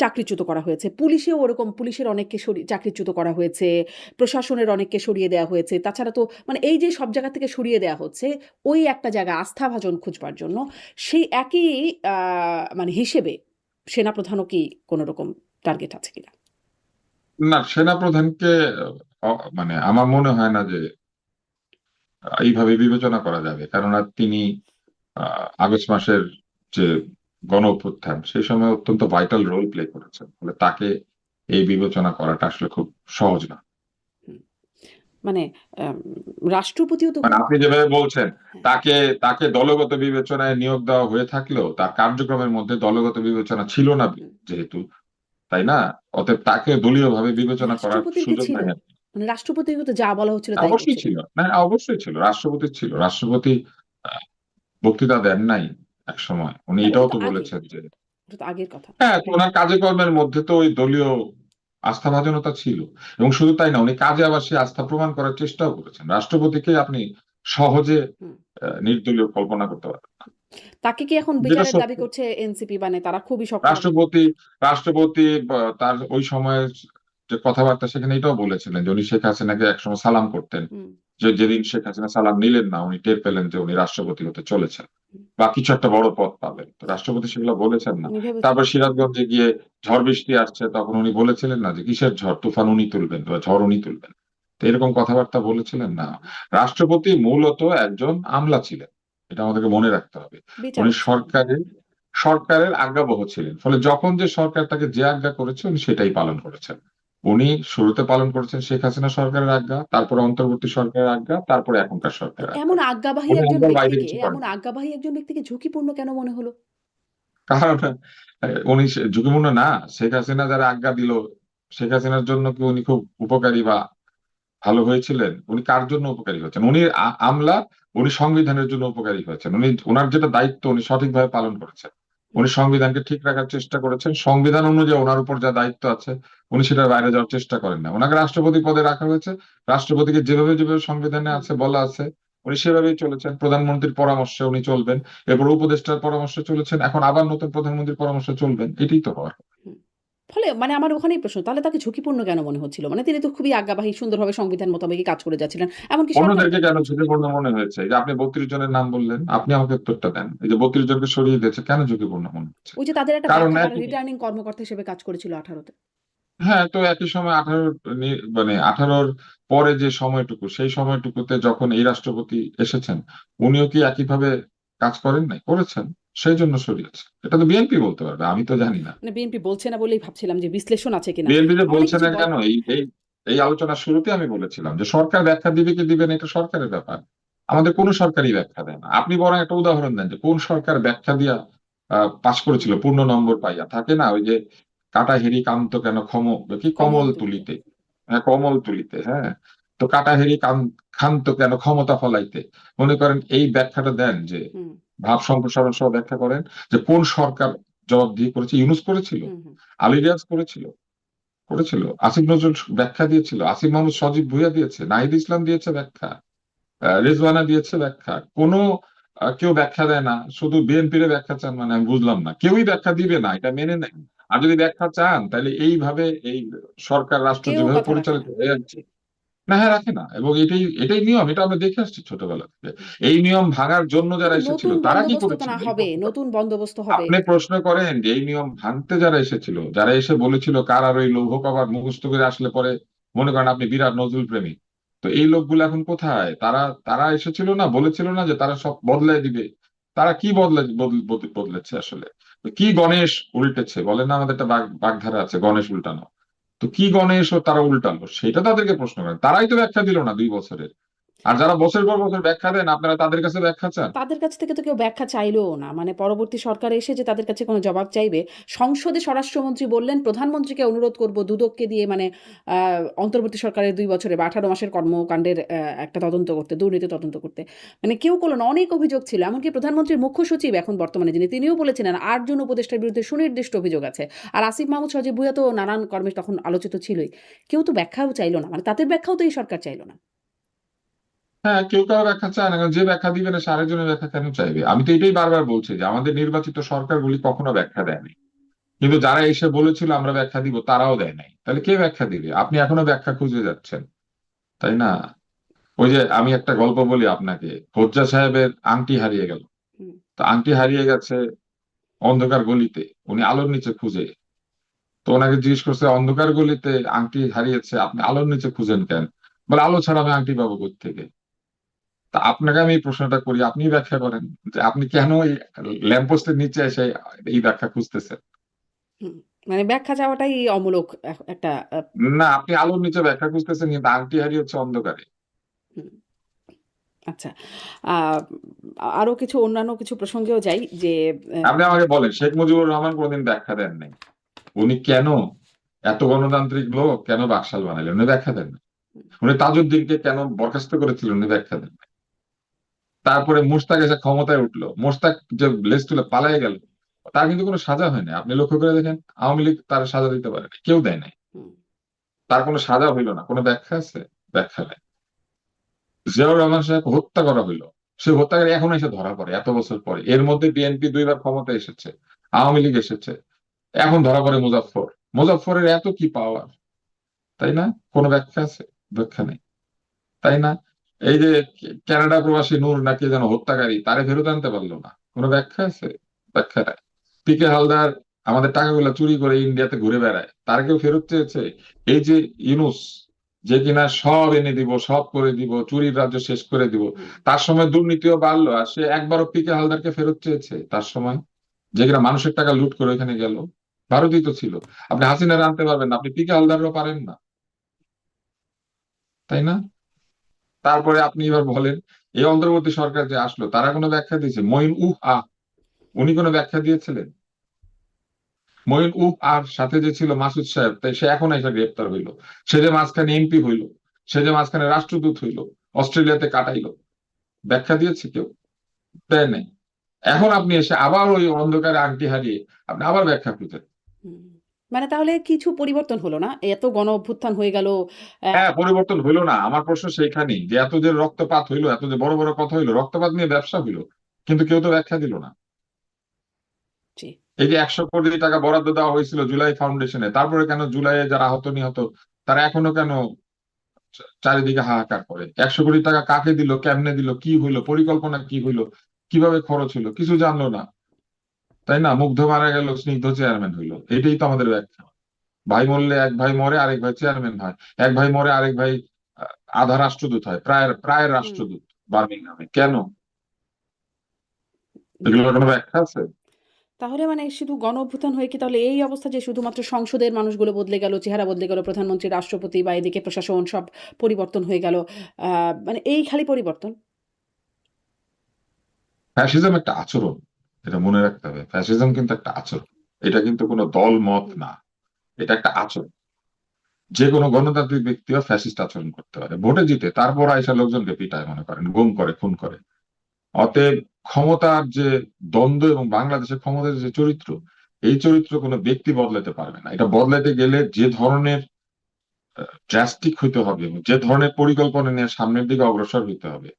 চাকরিচ্যুত করা হয়েছে, পুলিশেও ওরকম, পুলিশের অনেককে চাকরিচ্যুত করা হয়েছে, প্রশাসনের অনেককে সরিয়ে দেওয়া হয়েছে। তাছাড়া তো মানে এই যে সব জায়গা থেকে সরিয়ে দেওয়া হচ্ছে, ওই একটা জায়গা আস্থাভাজন খুঁজবার জন্য, সেই একই মানে হিসেবে সেনাপ্রধানও কি কোনো রকম টার্গেট আছে কিনা? না, সেনাপ্রধানকে মানে আমার মনে হয় না যে এইভাবে বিবেচনা করা যাবে, কেননা তিনি আগস্ট মাসের যে গণ অভ্যুত্থান সেই সময় অত্যন্ত ভাইটাল রোল প্লে করেছেন, ফলে তাকে এই বিবেচনা করাটা আসলে খুব সহজ না। হুম, মানে আম, রাষ্ট্রপতিও তো মানে খুব। আপনি যেভাবে বলছেন, হ্যাঁ, তাকে তাকে দলগত বিবেচনায় নিয়োগ দেওয়া হয়ে থাকলেও তার কার্যক্রমের মধ্যে দলগত বিবেচনা ছিল না হুম, যেহেতু, তাই না? অতএব তাকে দলীয় ভাবে বিবেচনা করার রাষ্ট্রপতির কি সুযোগ ছিল? নাই। মানে রাষ্ট্রপতিকে তো যা বলা হচ্ছিল তাই অবশ্যই করছিলেন। ছিল, না অবশ্যই ছিল, রাষ্ট্রপতির ছিল। রাষ্ট্রপতি আহ, বক্তৃতা দেন নাই এক সময়, উনি না, ওটা এটাও তো তো আগে, বলেছেন যে ওটা তো আগের কথা। হ্যাঁ, তো ওনার কাজকর্মের মধ্যে তো ওই দলীয় আস্থাভাজনতা ছিল। এবং শুধু তাই না, উনি কাজে আবার সেই আস্থা প্রমাণ করার চেষ্টাও করেছেন। রাষ্ট্রপতিকে আপনি সহজে হুম, নির্দলীয় কল্পনা করতে পারেন না, তাকে কি এখন যেটা বিচারের দাবি সত্যি। করছে এনসিপি? মানে তারা খুবই শক্তভাবে। রাষ্ট্রপতি রাষ্ট্রপতি তার ওই সময়ের যে কথাবার্তা সেখানে এটাও বলেছিলেন যে উনি শেখ হাসিনাকে একসময় সালাম করতেন, হুম, যে যেদিন শেখ হাসিনা সালাম নিলেন না উনি টের পেলেন যে উনি রাষ্ট্রপতি হতে চলেছেন হুম, বা কিছু একটা বড় পদ পাবেন, তো রাষ্ট্রপতি সেগুলো বলেছেন না। উনি ভেবেছেন। তারপর সিরাজগঞ্জে গিয়ে ঝড় বৃষ্টি আসছে, তখন উনি বলেছিলেন না যে কিসের ঝড়, তুফান উনি তুলবেন বা ঝড় উনি তুলবেন, তো এরকম কথাবার্তা বলেছিলেন না। রাষ্ট্রপতি মূলত একজন আমলা ছিলেন, এটা আমাদেরকে মনে রাখতে হবে। উনি বিচারক ছিলেন। সরকারের আজ্ঞাবহ ছিলেন, ফলে যখন যে সরকার তাকে যে আজ্ঞা করেছে উনি সেটাই পালন করেছেন। উনি শুরুতে পালন করেছেন শেখ হাসিনা সরকারের আজ্ঞা, তারপরে অন্তর্বর্তী সরকারের আজ্ঞা, তারপরে এখনকার তো সরকারের আজ্ঞা। এমন আজ্ঞাবাহী উনি একজন আজ্ঞার বাইরে ব্যক্তিকে, কিছু করেন এমন না। আজ্ঞাবাহী একজন ব্যক্তিকে ঝুঁকিপূর্ণ কেন মনে হলো? কারণ উনি ঝুঁকিপূর্ণ না। শেখ হাসিনা যারা আজ্ঞা দিল, শেখ হাসিনার জন্য কি উনি খুব উপকারী বা ভালো হয়েছিলেন? উনি কার জন্য উপকারী হয়েছেন? উনি আমলা, উনি সংবিধানের জন্য উপকারী হয়েছেন। উনি ওনার যেটা দায়িত্ব উনি সঠিকভাবে পালন করেছেন। উনি সংবিধানকে ঠিক রাখার চেষ্টা করেছেন। সংবিধান অনুযায়ী ওনার উপর যা দায়িত্ব আছে উনি সেটার বাইরে যাওয়ার চেষ্টা করেন না। ওনাকে রাষ্ট্রপতি পদে রাখা হয়েছে। রাষ্ট্রপতিকে যেভাবে যেভাবে সংবিধানে হুম, আছে বলা আছে উনি সেভাবেই চলেছেন। প্রধানমন্ত্রীর পরামর্শে উনি চলবেন। এরপর উপদেষ্টার পরামর্শে চলেছেন। এখন আবার নতুন প্রধানমন্ত্রীর পরামর্শে চলবেন। এটাই তো হওয়ার। হুম। ফলে মানে আমার ওখানেই প্রশ্ন, তাহলে তাকে ঝুঁকিপূর্ণ কেন মনে হচ্ছিল? মানে তিনি তো খুবই আজ্ঞাবাহী, সুন্দরভাবে সংবিধান মোতাবেকই কাজ করে যাচ্ছিলেন। এমনকি সরকারও অন্যদেরকে তাই কেন করেছিল। ঝুঁকিপূর্ণ মনে হয়েছে? এই যে আপনি 32 জনের নাম বললেন, আপনি আমাকে উত্তরটা দেন। এই যে 32 জনকে সরিয়ে দিয়েছে, কেন ঝুঁকিপূর্ণ মনে হচ্ছে? ওই যে তাদের একটা কারণ ব্যাখ্যা, তারা একই, রিটার্নিং কর্মকর্তা হিসেবে কাজ করেছিল 18 তে। হ্যাঁ, তো একই সময় 18 মানে 18 পরে যে সময়টুকু সেই সময়টুকুতে যখন এই রাষ্ট্রপতি এসেছেন উনিও কি একইভাবে কাজ করেন নাই? করেছেন, সেই জন্য সরিয়েছে। এটা তো বিএনপি বলতে পারবে, আমি তো জানি না। মানে বিএনপি বলছে না বলেই ভাবছিলাম যে বিশ্লেষণ আছে কিনা। বিএনপি যে অনেক বলছে কিছু না বল। কেন, এই এই হ্যাঁ, এই আলোচনার শুরুতে আমি বলেছিলাম যে সরকার ব্যাখ্যা দিবে কি দিবে না এটা সরকারের ব্যাপার। আমাদের কোন সরকারই ব্যাখ্যা দেয় না। আপনি বরং একটা উদাহরণ দেন যে কোন সরকার ব্যাখ্যা দিয়া পাশ করেছিল পূর্ণ নম্বর পাইয়া, থাকে না ওই যে কাটা হেরি কান্ত কেন কি কমল কমল তুলিতে। তুলিতে। হ্যাঁ, কমল তুলিতে, হ্যাঁ। তো কাটা হেরি ক্ষান্ত কেন ক্ষমতা ফলাইতে। মনে করেন এই ব্যাখ্যাটা দেন যে হুম, ভাব সম্প্রসারণ সহ ব্যাখ্যা করেন যে কোন সরকার জবাবদিহি করেছে, ইউনূস করেছিল, হুম, হুম। আলী রিয়াজ করেছিল, করেছিল। আসিফ নজরুল ব্যাখ্যা দিয়েছিল, আসিফ মাহমুদ সজীব ভুঁইয়া দিয়েছে, নাহিদ ইসলাম দিয়েছে ব্যাখ্যা, রেজওয়ানা দিয়েছে ব্যাখ্যা। কোনো কেউ ব্যাখ্যা দেয় না, শুধু বিএনপির ব্যাখ্যা চান, মানে আমি বুঝলাম না। কেউই ব্যাখ্যা দিবে না, এটা মেনে নেন। আর যদি ব্যাখ্যা চান তাহলে এইভাবে এই সরকার রাষ্ট্র কেউ যেভাবে কথা রাখে না। পরিচালিত হয়ে যাচ্ছে, না হ্যাঁ রাখে না। এবং এটাই এটাই নিয়ম, এটা আমরা দেখে আসছি ছোটবেলা থেকে। এই নিয়ম ভাঙার জন্য যারা কিন্তু এসেছিল নতুন তারা কি বন্দোবস্ত তো করেছিল না এই হবে, প্রশ্নটা। নতুন বন্দোবস্ত হবে। আপনি প্রশ্ন করেন যে এই নিয়ম ভাঙতে যারা এসেছিল, যারা এসে বলেছিল কার আর ওই লৌহ কভার মুখস্থ করে আসলে পরে মনে করেন আপনি বিরাট নজরুল প্রেমী, তো এই লোকগুলো এখন কোথায়? তারা তারা এসেছিল না, বলেছিল না যে তারা সব বদলাই দিবে। তারা কি বদলেছে আসলে? তো কি গণেশ উল্টেছে বলেন না, আমাদের একটা বাগধারা আছে গণেশ উল্টানো। তো কি গণেশ ও তারা উল্টালো সেটা তাদেরকে প্রশ্ন করেন। তারাই তো ব্যাখ্যা দিল না 2 বছরের। আর যারা বছর পর বছর ব্যাখ্যা দেন আপনারা তাদের কাছে ব্যাখ্যা চান। তাদের কাছ থেকে তো কেউ ব্যাখ্যা চাইলোও না, মানে পরবর্তী সরকার এসে যে তাদের কাছে কোনো জবাব চাইবে। সংসদে স্বরাষ্ট্রমন্ত্রী বললেন প্রধানমন্ত্রীকে অনুরোধ করব দুদককে দিয়ে, মানে অন্তর্বর্তী সরকারের 2 বছরে বা 18 মাসের কর্মকাণ্ডের একটা তদন্ত করতে, দুর্নীতি তদন্ত করতে। মানে কেউ করলো না, অনেক অভিযোগ ছিল। এমনকি প্রধানমন্ত্রীর মুখ্য সচিব এখন বর্তমানে যিনি, তিনিও বলেছিলেন 8 জন উপদেষ্টার বিরুদ্ধে সুনির্দিষ্ট অভিযোগ আছে। আর আসিফ মাহমুদ সজীব ভুঁইয়া তো নানান কর্মে তখন আলোচিত ছিলই। কেউ তো ব্যাখ্যাও চাইলো না, মানে তাদের ব্যাখ্যাও তো এই সরকার চাইলো না। হ্যাঁ, কেউ কারো ব্যাখ্যা চায় না, কারণ যে ব্যাখ্যা দিবে না সে আরেকজনের ব্যাখ্যা কেন চাইবে? আমি তো এটাই বারবার বলছি যে আমাদের নির্বাচিত সরকারগুলি কখনো ব্যাখ্যা দেয়নি। কিন্তু যারা এসে বলেছিল আমরা ব্যাখ্যা দিব তারাও দেয় নাই, তাহলে কে ব্যাখ্যা দিবে? আপনি এখনো ব্যাখ্যা খুঁজে যাচ্ছেন, তাই না? ওই যে আমি একটা গল্প বলি আপনাকে, হোজ্জা সাহেবের আংটি হারিয়ে গেল। হুম। তো আংটি হারিয়ে গেছে অন্ধকার গলিতে, উনি আলোর নিচে খুঁজে। তো ওনাকে জিজ্ঞেস করছে অন্ধকার গলিতে আংটি হারিয়েছে, আপনি আলোর নিচে খুঁজেন কেন? বলে আলো ছাড়া আমি আংটি পাবো কোত্থেকে? তা আপনাকে আমি এই প্রশ্নটা করি, আপনি ব্যাখ্যা করেন যে আপনি কেন এই ল্যাম্পপোস্টের নিচে এসে এই ব্যাখ্যা খুঁজতেছেন। হুম। মানে ব্যাখ্যা চাওয়াটাই অমূলক একটা না, আপনি আলোর নিচে ব্যাখ্যা খুঁজতেছেন কিন্তু আংটি হারিয়েছে অন্ধকারে। হুম। আচ্ছা। আহ, আরো কিছু অন্যান্য কিছু প্রসঙ্গেও যাই যে আপনি আমাকে বলেন শেখ মুজিবুর রহমান কোনদিন ব্যাখ্যা দেন নাই উনি কেন এত গণতান্ত্রিক লোক কেন বাকশাল বানাইলেন, উনি ব্যাখ্যা দেন না। উনি তাজউদ্দিনকে কেন বরখাস্ত করেছিলেন, উনি ব্যাখ্যা দেন না। তারপরে মুশতাক এসে ক্ষমতায় উঠলো, মুশতাক যে লেজ তুলে পালিয়ে গেল, তার কিন্তু কোনো সাজা হয় না। আপনি লক্ষ্য করে দেখেন আওয়ামী লীগ তার সাজা দিতে পারে না, কেউ দেয় নাই। হুম, তার কোনো সাজা হইল না, কোনো ব্যাখ্যা আছে? ব্যাখ্যা নেই। জিয়াউর রহমান সাহেব হত্যা করা হইলো, সে হত্যাকারী এখন এসে ধরা পড়ে এত বছর পরে। এর মধ্যে বিএনপি 2বার ক্ষমতা এসেছে, আওয়ামী লীগ এসেছে, এখন ধরা পড়ে মুজাফফর। মুজাফফরের এত কি পাওয়ার, তাই না? কোনো ব্যাখ্যা আছে? ব্যাখ্যা নেই, তাই না? এই যে কানাডা প্রবাসী নূর নাকি যেন হত্যাকারী, তারে ফেরত আনতে পারলো না, কোনো ব্যাখ্যা আছে? ব্যাখ্যা নাই। পিকে হালদার আমাদের টাকাগুলো চুরি করে ইন্ডিয়াতে ঘুরে বেড়ায়, তার কেউ ফেরত চেয়েছে? এই যে ইউনূস, যে কিনা সব এনে দিব, সব করে দিব, চুরির রাজ্য শেষ করে দিব, হুম, তার সময় দুর্নীতিও বাড়লো, আর সে একবারও পিকে হালদারকে ফেরত চেয়েছে তার সময়? যে কিনা মানুষের টাকা লুট করে ওখানে গেল, ভারতই তো ছিল। আপনি হাসিনার আনতে পারবেন না, আপনি পিকে হালদারও পারেন না, তাই না? তারপরে আপনি এবার বলেন এই অন্তর্বর্তী সরকার যে আসলো তারা কোনো ব্যাখ্যা দিয়েছে? মঈন উহ আহ, উনি কোনো ব্যাখ্যা দিয়েছিলেন? মঈন উহ আর সাথে যে ছিল মাসুদ সাহেব, তাই সে এখন এসে গ্রেপ্তার হইলো। সে যে মাঝখানে এমপি হইলো, সে যে মাঝখানে রাষ্ট্রদূত হইলো, অস্ট্রেলিয়াতে কাটাইলো, ব্যাখ্যা দিয়েছে কেউ? দেয় নাই। এখন আপনি এসে আবার ওই অন্ধকারে আংটি হারিয়ে আপনি আবার ব্যাখ্যা খুঁজেন। হুম। মানে তাহলে কিছু পরিবর্তন হলো না, এত গণ অভ্যুত্থান হয়ে গেল। হ্যাঁ, পরিবর্তন হইলো না, আমার প্রশ্ন সেইখানেই যে এত যে রক্তপাত হইলো, এত যে বড় বড় কথা হইলো, রক্তপাত নিয়ে ব্যবসা হইলো, কিন্তু কেউ তো ব্যাখ্যা দিল না। জি। এই যে 100 কোটি টাকা বরাদ্দ দেওয়া হয়েছিল জুলাই ফাউন্ডেশনে, তারপরে কেন জুলাইয়ে যারা আহত নিহত তারা এখনো কেন চারিদিকে হাহাকার করে? 100 কোটি টাকা কাকে দিল, কেমনে দিল, কি হইলো, পরিকল্পনা কি হইলো, কিভাবে খরচ হইলো, কিছু জানলো না, তাই না? মুগ্ধ মারা গেল, স্নিগ্ধ চেয়ারম্যান হইলো, এটাই তো আমাদের ব্যাখ্যা। ভাই মরলে এক ভাই মরে, আরেক ভাই চেয়ারম্যান হয়। এক ভাই মরে, আরেক ভাই আধা রাষ্ট্রদূত হয়, প্রায় প্রায় হুম। রাষ্ট্রদূত বার্মিংহামে। কেন? জি। এগুলোর কোনো ব্যাখ্যা আছে? তাহলে মানে শুধু গণ অভ্যুত্থান হয়ে কি তাহলে এই অবস্থা যে শুধুমাত্র সংসদের মানুষগুলো বদলে গেল, চেহারা বদলে গেল, প্রধানমন্ত্রী, রাষ্ট্রপতি বা এদিকে প্রশাসন সব পরিবর্তন হয়ে গেল, মানে এই খালি পরিবর্তন? ফ্যাসিজম একটা আচরণ, এটা মনে রাখতে হবে। ফ্যাসিজম কিন্তু একটা আচরণ, এটা কিন্তু কোনো দল মত হুম, না, এটা একটা আচরণ। যে কোনো গণতান্ত্রিক ব্যক্তিও ফ্যাসিস্ট আচরণ করতে পারে, ভোটে জিতে, তারপর আইসা লোকজনকে পিটায়, মনে করেন গুম করে, খুন করে। অতএব ক্ষমতার যে দ্বন্দ্ব এবং বাংলাদেশের ক্ষমতার যে চরিত্র, এই চরিত্র কোনো ব্যক্তি বদলাতে পারবে না। এটা বদলাতে গেলে যে ধরনের ড্রাস্টিক হইতে হবে এবং যে ধরনের পরিকল্পনা নিয়ে সামনের দিকে অগ্রসর হইতে হবে,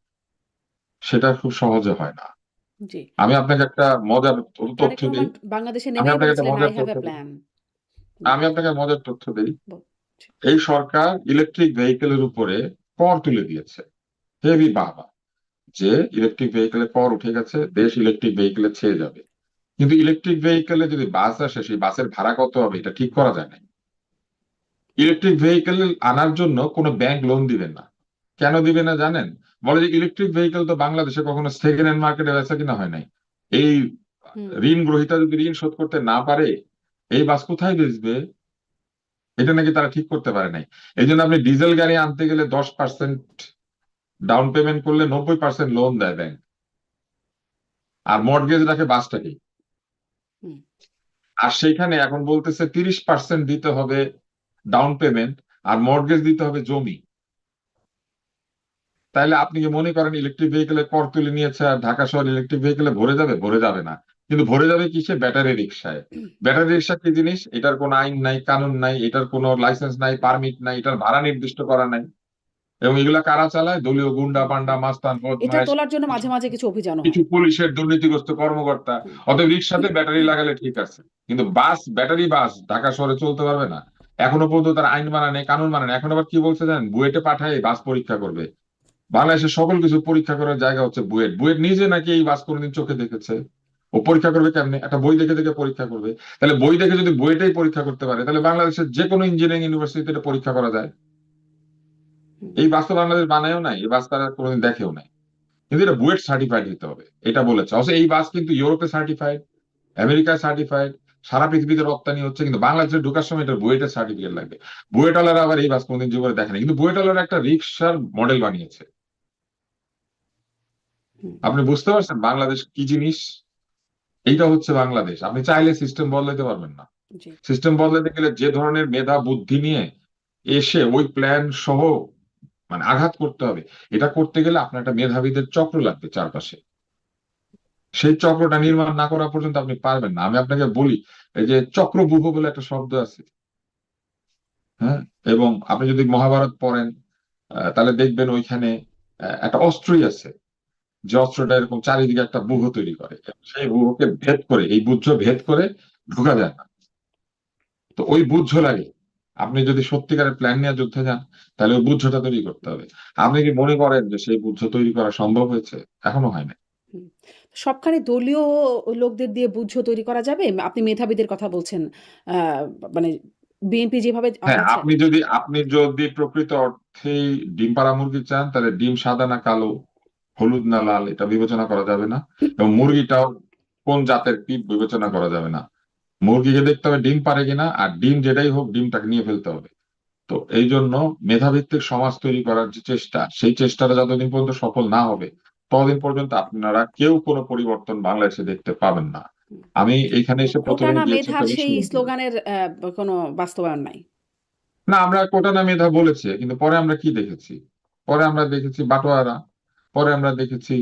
সেটা খুব সহজে হয় না। জি। আমি আপনাকে একটা মজার তারেক তথ্য দিই। রহমান বাংলাদেশে আমি নেমেই আপনাকে একটা বলেছিলেন, "I মজার have তথ্য a দিই। plan." হুম, আমি আপনাকে মজার তথ্য দিই। বল জি, এই সরকার ইলেকট্রিক ভেহিকেলের উপরে কর তুলে দিয়েছে, হেভি বাহবা, যে ইলেকট্রিক ভেহিকেলের কর উঠে গেছে, দেশ ইলেকট্রিক ভেহিকেলে ছেয়ে যাবে। কিন্তু ইলেকট্রিক ভেহিকেলে যদি বাস আসে, সেই বাসের ভাড়া কত হবে এটা ঠিক করা যায় না। ইলেকট্রিক ভেহিকেল আনার জন্য কোনো ব্যাংক লোন দিবে না। কেন দিবে না জানেন? বলে যে ইলেকট্রিক ভেহিকেল তো বাংলাদেশে কখনো সেকেন্ড হ্যান্ড মার্কেটে বেচা কিনা হয় নাই। এই হুম, ঋণ গ্রহীতা যদি ঋণ শোধ করতে না পারে, এই বাস কোথায় বেচবে? এটা নাকি তারা ঠিক করতে পারে নাই। এই জন্য আপনি ডিজেল গাড়ি আনতে গেলে 10% ডাউন পেমেন্ট করলে 90% লোন দেয় ব্যাংক, আর মর্টগেজ রাখে বাসটাকেই। হুম, আর সেইখানে এখন বলতেছে 30% দিতে হবে ডাউন পেমেন্ট, আর মর্টগেজ দিতে হবে জমি। তাইলে আপনি কি মনে করেন ইলেকট্রিক ভেহিকেলের কর তুলে নিয়েছে আর ঢাকা শহর ইলেকট্রিক ভেহিকেলে ভরে যাবে? ভরে যাবে না। কিন্তু ভরে যাবে কিসে? ব্যাটারি রিক্সায়। ব্যাটারি রিক্সা কি জিনিস? এটার কোনো আইন নাই, কানুন নাই, এটার কোনো লাইসেন্স নাই, পারমিট নাই, এটার ভাড়া নির্দিষ্ট করা নাই। এবং এগুলা কারা চালায়? দলীয় গুন্ডা হুম, পান্ডা হুম। মাস্তান এটা বদমাইশ, তোলার জন্য কিছু মাঝে, মাঝে কিছু অভিযানও কিছু হয়। পুলিশের দুর্নীতিগ্রস্ত কর্মকর্তা। হুম, অতএব রিক্সাতে ব্যাটারি লাগালে ঠিক আছে, কিন্তু বাস, ব্যাটারি বাস ঢাকা শহরে চলতে পারবে না। এখনো পর্যন্ত তার আইন মানা নেই, কানুন মানা নেই। এখন আবার কি বলছে জানেন? বুয়েটে পাঠায় বাস পরীক্ষা করবে। বাংলাদেশের সকল কিছু পরীক্ষা করার জায়গা হচ্ছে বুয়েট। বুয়েট নিজে নাকি এই বাস কোনোদিন চোখে দেখেছে। ও পরীক্ষা করবে কেমনে? একটা বই দেখে দেখে পরীক্ষা করবে। তাহলে বই দেখে যদি বুয়েটেই পরীক্ষা করতে পারে, তাহলে বাংলাদেশের যে কোনো ইঞ্জিনিয়ারিং ইউনিভার্সিটিতে এটা পরীক্ষা করা যায়। হুম, এই বাস তো বাংলাদেশ বানায়ও নাই, এই বাস তারা কোনোদিন দেখেও নাই। কিন্তু এটা বুয়েট সার্টিফাইড হতে হবে, এটা বলেছে। অবশ্য এই বাস কিন্তু ইউরোপে সার্টিফাইড, আমেরিকায় সার্টিফাইড, সারা পৃথিবীতে রপ্তানি হচ্ছে, কিন্তু বাংলাদেশে ঢোকার সময় এটা বুয়েটের সার্টিফিকেট লাগবে। বুয়েটওয়ালারা আবার এই বাস কোনোদিন জীবনে দেখেনি, কিন্তু বুয়েটওয়ালারা একটা রিক্সার মডেল বানিয়েছে। হুম, আপনি বুঝতে পারছেন বাংলাদেশ কি জিনিস? এইটা হচ্ছে বাংলাদেশ। আপনি চাইলে সিস্টেম বদলাতে পারবেন না। জি, সিস্টেম বদলাতে গেলে যে ধরনের মেধা বুদ্ধি নিয়ে এসে ওই প্ল্যান সহ মানে আঘাত করতে হবে, এটা করতে গেলে আপনার একটা মেধাবীদের চক্র লাগবে চারপাশে। সেই চক্রটা নির্মাণ না করা পর্যন্ত আপনি পারবেন না। আমি আপনাকে বলি, এই যে চক্রব্যূহ বলে একটা শব্দ আছে, হ্যাঁ, এবং আপনি যদি মহাভারত পড়েন, তাহলে দেখবেন ওইখানে একটা অস্ত্রই আছে, যে অস্ত্রটা এরকম চারিদিকে একটা ব্যূহ তৈরি করে। সেই ব্যূহকে ভেদ করে, এই বুদ্ধ ভেদ করে ঢোকা যায় না। তো ওই বুদ্ধ লাগে। আপনি যদি সত্যিকারের প্ল্যান নিয়ে যুদ্ধে যান, তাহলে ওই বুদ্ধটা তৈরি করতে হবে। আপনি কি মনে করেন যে সেই বুদ্ধ তৈরি করা সম্ভব হয়েছে? এখনো হয় না। হুম। সবখানে দলীয় লোকদের দিয়ে বুঝিয়ে তৈরি করা যাবে? আপনি মেধাবীদের কথা বলছেন। আ মানে বিএনপি যেভাবে হ্যাঁ, আছে। আপনি যদি প্রকৃত অর্থেই ডিম পাড়া মুরগি চান, তাহলে ডিম সাদা না কালো, হলুদ না লাল, এটা বিবেচনা করা যাবে না। এবং মুরগিটাও কোন জাতের কি বিবেচনা করা যাবে না। মুরগিকে দেখতে হবে ডিম পারে কিনা, আর ডিম যেটাই হোক ডিমটাকে নিয়ে ফেলতে হবে। তো এই জন্য মেধাভিত্তিক সমাজ তৈরি করার যে চেষ্টা, সেই চেষ্টাটা যতদিন পর্যন্ত সফল না হবে, ততদিন পর্যন্ত আপনারা কেউ কোনো পরিবর্তন বাংলাদেশে দেখতে পাবেন না। হুম। আমি এইখানে এসে কোটা প্রথমেই না দিয়েছি মেধার একটা সেই বিষয়। স্লোগানের কোনো বাস্তবায়ন নাই। না, আমরা কোটা না মেধা বলেছি, কিন্তু পরে আমরা কি দেখেছি? পরে আমরা দেখেছি বাটোয়ারা, পরে আমরা দেখেছি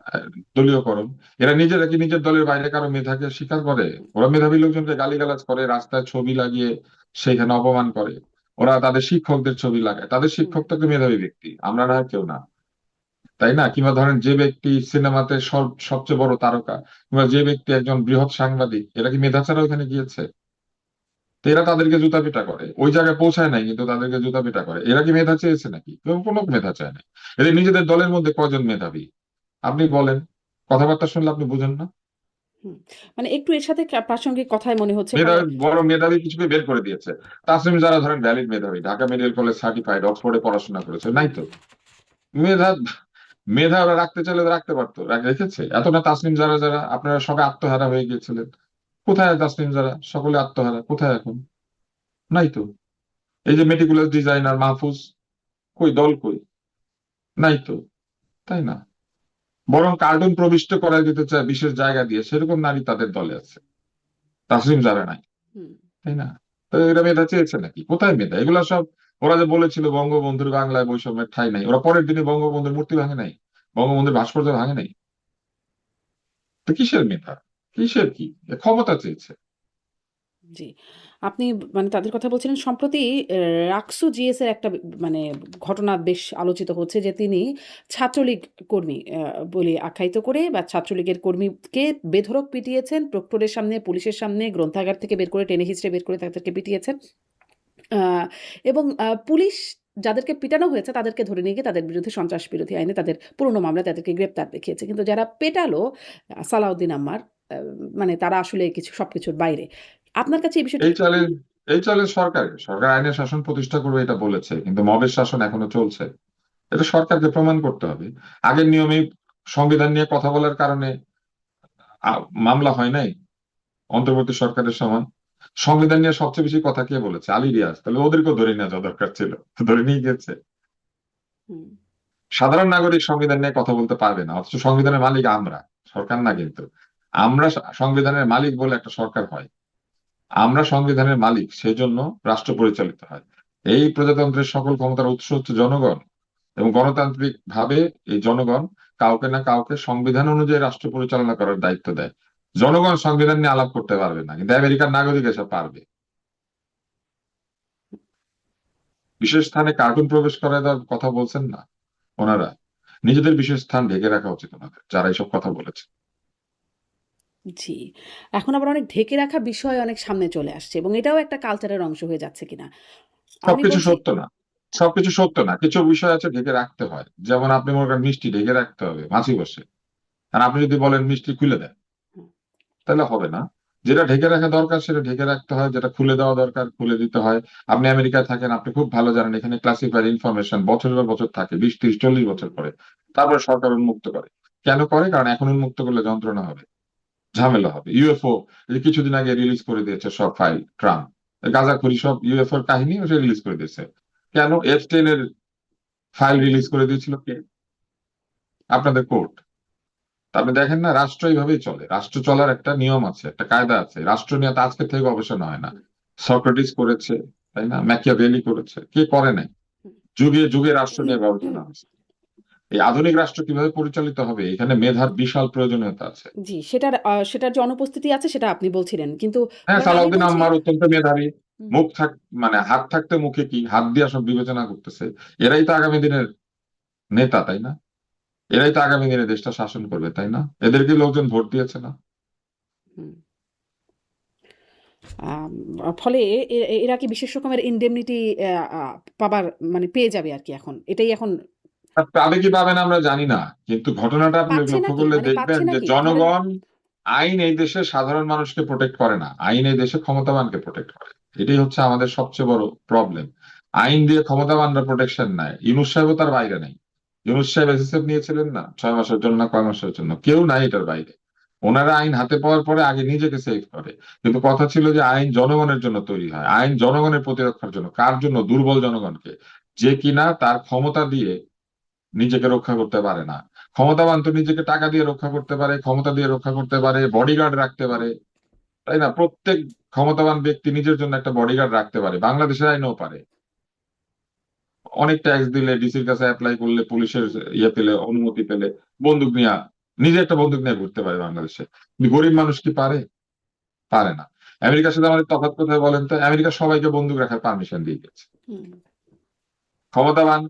আহ, দলীয়করণ। এরা নিজেরা কি নিজের দলের বাইরে কারো মেধাকে স্বীকার করে? ওরা মেধাবী লোকজনকে গালিগালাজ করে, রাস্তায় ছবি লাগিয়ে সেখানে অপমান করে। ওরা তাদের শিক্ষকদের ছবি লাগায়, তাদের হুম, শিক্ষক তো একটা মেধাবী ব্যক্তি, আমরা না হয় কেউ না, তাই না? কিংবা ধরেন যে ব্যক্তি সিনেমাতে সবচেয়ে বড় তারকা, কিংবা যে ব্যক্তি একজন বৃহৎ সাংবাদিক, এরা কি মেধা ছাড়া ওখানে গিয়েছে? তো এরা তাদেরকে জুতা পিটা করে, ওই জায়গায় পৌঁছায় নাই কিন্তু তাদেরকে জুতা পিটা করে। এরা কি মেধা চেয়েছে নাকি? কেউ কোনো মেধা চায় না। এদের নিজেদের দলের মধ্যে কজন মেধাবী আপনি বলেন? কথাবার্তা শুনলে আপনি বুঝেন না? হুম। মানে একটু এর সাথে প্রাসঙ্গিক কথাই মনে হচ্ছে। মানে মেধাবী, বড় মেধাবী কিছুকে বের করে দিয়েছে। তাসলিম যারা ধরেন ভ্যালিড মেধাবী, ঢাকা মেডিকেল কলেজ সার্টিফাইড, অক্সফোর্ডে পড়াশোনা করেছে, নাই তো। মেধা, মেধা ওরা রাখতে চাইলে তো রাখতে পারতো, রেখেছে? এত না তাসলিম যারা যারা আপনারা সবাই আত্মহারা হয়ে গিয়েছিলেন, কোথায় তাসলিম যারা? সকলে আত্মহারা, কোথায় এখন? নাই তো। এই যে মেটিকুলাস ডিজাইনার মাহফুজ, কই দল কই? নাই তো, তাই না? বরং কার্টুন প্রবিষ্ট করায় দিতে চায় বিশেষ জায়গা দিয়ে, সেরকম নারী তাদের দলে আছে, তাসলিম যারা নাই, হুম, তাই না? তো এরা মেধা চেয়েছে নাকি? কোথায় মেধা? এগুলা সব ওরা যে বলেছিল বঙ্গবন্ধুর বাংলায় বৈষম্যের ঠাঁই নাই, ওরা পরের দিনে বঙ্গবন্ধুর মূর্তি ভাঙে নাই, বঙ্গবন্ধুর ভাস্কর্য ভাঙে নাই। তো কিসের মেধা? কিসের কি? এ ক্ষমতা চেয়েছে। জি। আপনি মানে তাদের কথা বলছিলেন সম্প্রতি রাকসু জিএস এর একটা মানে ঘটনা বেশ আলোচিত হচ্ছে যে তিনি ছাত্রলীগ কর্মী বলে আখ্যায়িত করে বা ছাত্রলীগের কর্মীকে বেধড়ক পিটিয়েছেন প্রক্টরের সামনে, পুলিশের সামনে, গ্রন্থাগার থেকে বের করে টেনে হিঁচড়ে বের করে তাদেরকে পিটিয়েছেন। আ এবং পুলিশ যাদেরকে পিটানো হয়েছে তাদেরকে ধরে নিয়ে গিয়ে তাদের বিরুদ্ধে সন্ত্রাস বিরোধী আইনে তাদের পুরনো মামলায় তাদেরকে গ্রেপ্তার দেখিয়েছে। কিন্তু যারা পেটালো সালাউদ্দিন আম্মার মানে তারা আসলে সবকিছুর বাইরে। আপনার কাছে এই বিষয়টা এই চালে এই চালে সরকার আইনের শাসন প্রতিষ্ঠা করবে এটা বলেছে, কিন্তু মবের শাসন এখনো চলছে। এটা সরকারকে প্রমাণ করতে হবে। আগের নিয়মে সংবিধান নিয়ে কথা বলার কারণে মামলা হয় নাই অন্তর্বর্তী সরকারের সময়। সংবিধান নিয়ে সবচেয়ে বেশি কথা কে বলেছে? আলী রিয়াজ। তাহলে ওদেরকেও ধরে নেওয়া যা দরকার ছিল, ধরে নিয়ে গেছে। হুম, সাধারণ নাগরিক সংবিধান নিয়ে কথা বলতে পারবে না, অথচ সংবিধানের মালিক আমরা, সরকার না। কিন্তু আমরা সংবিধানের মালিক বলে একটা সরকার হয়, আমরা সংবিধানের মালিক, সেই জন্য রাষ্ট্র পরিচালিত হয়। এই প্রজাতন্ত্রের সকল ক্ষমতার উৎস হচ্ছে জনগণ, এবং গণতান্ত্রিক ভাবে এই জনগণ কাউকে না কাউকে সংবিধান অনুযায়ী রাষ্ট্র পরিচালনা করার দায়িত্ব দেয়। জনগণ সংবিধান নিয়ে আলাপ করতে পারবে না, কিন্তু আমেরিকার নাগরিক এসব পারবে। বিশেষ স্থানে কার্টুন প্রবেশ করায় দেওয়ার কথা বলছেন না ওনারা। নিজেদের বিশেষ স্থান ঢেকে রাখা উচিত ওনাদের, যারা এইসব কথা বলেছে। জি। এখন আবার অনেক ঢেকে রাখা বিষয় অনেক সামনে চলে আসছে এবং এটাও একটা কালচারের অংশ হয়ে যাচ্ছে কিনা। আমি সবকিছু বলছি সত্য না, সবকিছু সত্য না, কিছু বিষয় আছে ঢেকে রাখতে হয়। যেমন আপনি মনে করেন মিষ্টি ঢেকে রাখতে হবে মাছি বসে, আর আপনি যদি বলেন মিষ্টি খুলে দেন, হুম, তাহলে হবে না। যেটা ঢেকে রাখা দরকার সেটা ঢেকে রাখতে হয়, যেটা খুলে দেওয়া দরকার খুলে দিতে হয়। আপনি আমেরিকায় থাকেন, আপনি খুব ভালো জানেন এখানে ক্লাসিফাইড ইনফরমেশন বছরের পর বছর থাকে, 20, 30, 40 বছর পরে। তারপরে সরকার উন্মুক্ত করে। কেন করে? কারণ এখন উন্মুক্ত করলে যন্ত্রণা হবে, ঝামেলা হবে। ইউএফও যে কিছুদিন আগে রিলিজ করে দিয়েছে সব ফাইল, ট্রাম্প গাঁজাখুরি সব ইউএফওর কাহিনী সে রিলিজ করে দিয়েছে। কেন? এফস্টেইন এর ফাইল রিলিজ করে দিয়েছিল কে? আপনাদের কোর্ট। আপনি দেখেন না, রাষ্ট্র এইভাবেই চলে। রাষ্ট্র চলার একটা নিয়ম আছে, একটা কায়দা আছে। রাষ্ট্র নিয়ে তো আজকে থেকে গবেষণা হয় না। সক্রেটিস করেছে, তাই না? ম্যাকিয়াভেলি করেছে, কে করে নাই? যুগে যুগে রাষ্ট্র নিয়ে গবেষণা হয়েছে। এই আধুনিক রাষ্ট্র কিভাবে পরিচালিত হবে, এখানে মেধার বিশাল প্রয়োজনীয়তা আছে। জি, সেটার যে অনুপস্থিতি আছে সেটা আপনি বলছিলেন। কিন্তু হ্যাঁ, ধরেন আমি সালাউদ্দিন বলছি আম্মার অত্যন্ত মেধাবী। হুম, মুখ থাক মানে হাত থাকতে মুখে কি, হাত দিয়ে সব বিবেচনা করতেছে। এরাই তো আগামী দিনের নেতা, তাই না? এরাই তো আগামী দিনে দেশটা শাসন করবে, তাই না? এদেরকে লোকজন ভোট দিয়েছে না? হুম। আম ফলে এরা কি বিশেষ রকমের ইনডেমনিটি আ পাবার মানে পেয়ে যাবে আরকি এখন। এটাই এখন আর পাবে কি পাবে না আমরা জানি না, কিন্তু ঘটনাটা আপনি পাচ্ছে লক্ষ্য নাকি? করলে মানে দেখবেন পাচ্ছে যে নাকি? ধরেন জনগণ, আইন এই দেশে সাধারণ মানুষকে প্রোটেক্ট করে না, আইন এই দেশে ক্ষমতাবানকে প্রোটেক্ট করে। এটাই হচ্ছে আমাদের সবচেয়ে বড় প্রবলেম। আইন দিয়ে ক্ষমতাবানরা প্রোটেকশন নেয়। ইউনূস সাহেবও তার বাইরে নেই। ইউনূস সাহেব এসএসএফ নিয়েছিলেন না 6 মাসের জন্য না কয় মাসের জন্য, কেউ নাই এটার বাইরে। ওনারা আইন হাতে পাওয়ার পরে আগে নিজেকে সেভ করে। কিন্তু কথা ছিল যে আইন জনগণের জন্য তৈরি হয়, আইন জনগণের প্রতিরক্ষার জন্য। কার জন্য? দুর্বল জনগণকে, যে কিনা তার ক্ষমতা দিয়ে নিজেকে রক্ষা করতে পারে না। ক্ষমতাবান তো নিজেকে টাকা দিয়ে রক্ষা করতে পারে, ক্ষমতা দিয়ে রক্ষা করতে পারে, বডিগার্ড রাখতে পারে, তাই না? প্রত্যেক ক্ষমতাবান ব্যক্তি নিজের জন্য একটা বডিগার্ড রাখতে পারে, বাংলাদেশের আইনও পারে। অনেক ট্যাক্স দিলে, ডিসির কাছে অ্যাপ্লাই করলে, পুলিশের ইয়ে পেলে, অনুমতি পেলে, বন্দুক নিয়ে নিজে একটা বন্দুক নিয়ে ঘুরতে পারে বাংলাদেশে। কিন্তু গরিব মানুষ কি পারে? পারে না। আমেরিকার সাথে আমাদের তফাৎ কোথায় বলেন তো? আমেরিকা সবাইকে বন্দুক রাখার পারমিশন দিয়ে গেছে। হুম, ক্ষমতাবান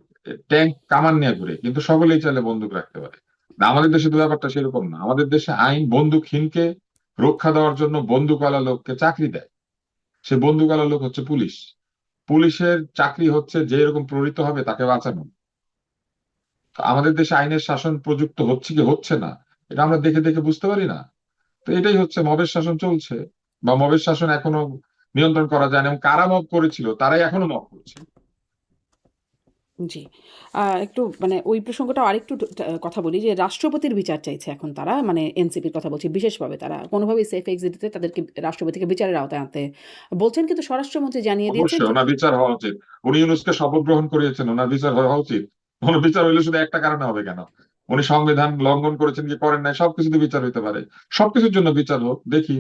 ট্যাঙ্ক কামান নিয়ে ঘুরে, কিন্তু সকলেই চাইলে বন্দুক রাখতে পারে। না, আমাদের দেশে তো ব্যাপারটা সেরকম না। আমাদের দেশে আইন বন্দুকহীনকে রক্ষা দেওয়ার জন্য বন্দুকওয়ালা লোককে চাকরি দেয়। সে বন্দুকওয়ালা লোক হচ্ছে পুলিশ। পুলিশের চাকরি হচ্ছে যে এরকম প্রহরিত হবে তাকে বাঁচানো। তো আমাদের দেশে আইনের শাসন প্রযুক্ত হচ্ছে কি হচ্ছে না, এটা আমরা দেখে দেখে বুঝতে পারি না। তো এটাই হচ্ছে, মবের শাসন চলছে, বা মবের শাসন এখনো নিয়ন্ত্রণ করা যায় না, এবং কারা মব করেছিল তারাই এখনো মব করছে। জি। একটু মানে ওই প্রসঙ্গটাও আরেকটু কথা বলি যে রাষ্ট্রপতির বিচার চাইছে এখন তারা মানে এনসিপির কথা বলছি বিশেষভাবে তারা কোনোভাবেই সেফ এক্সিট দিতে তাদেরকে রাষ্ট্রপতিকে বিচারের আওতায় আনতে বলছেন কিন্তু স্বরাষ্ট্রমন্ত্রী জানিয়ে দিয়েছেন অবশ্যই যে ওনার বিচার হওয়া উচিত। উনি ইউনূসকে শপথ গ্রহণ করিয়েছেন, ওনার বিচার হওয়া উচিত। ওনার বিচার হইলে শুধু একটা কারণে হবে কেন? উনি সংবিধান লঙ্ঘন করেছেন কি করেন নাই, সবকিছুতে বিচার হইতে পারে। সবকিছুর জন্য বিচার হোক, দেখি।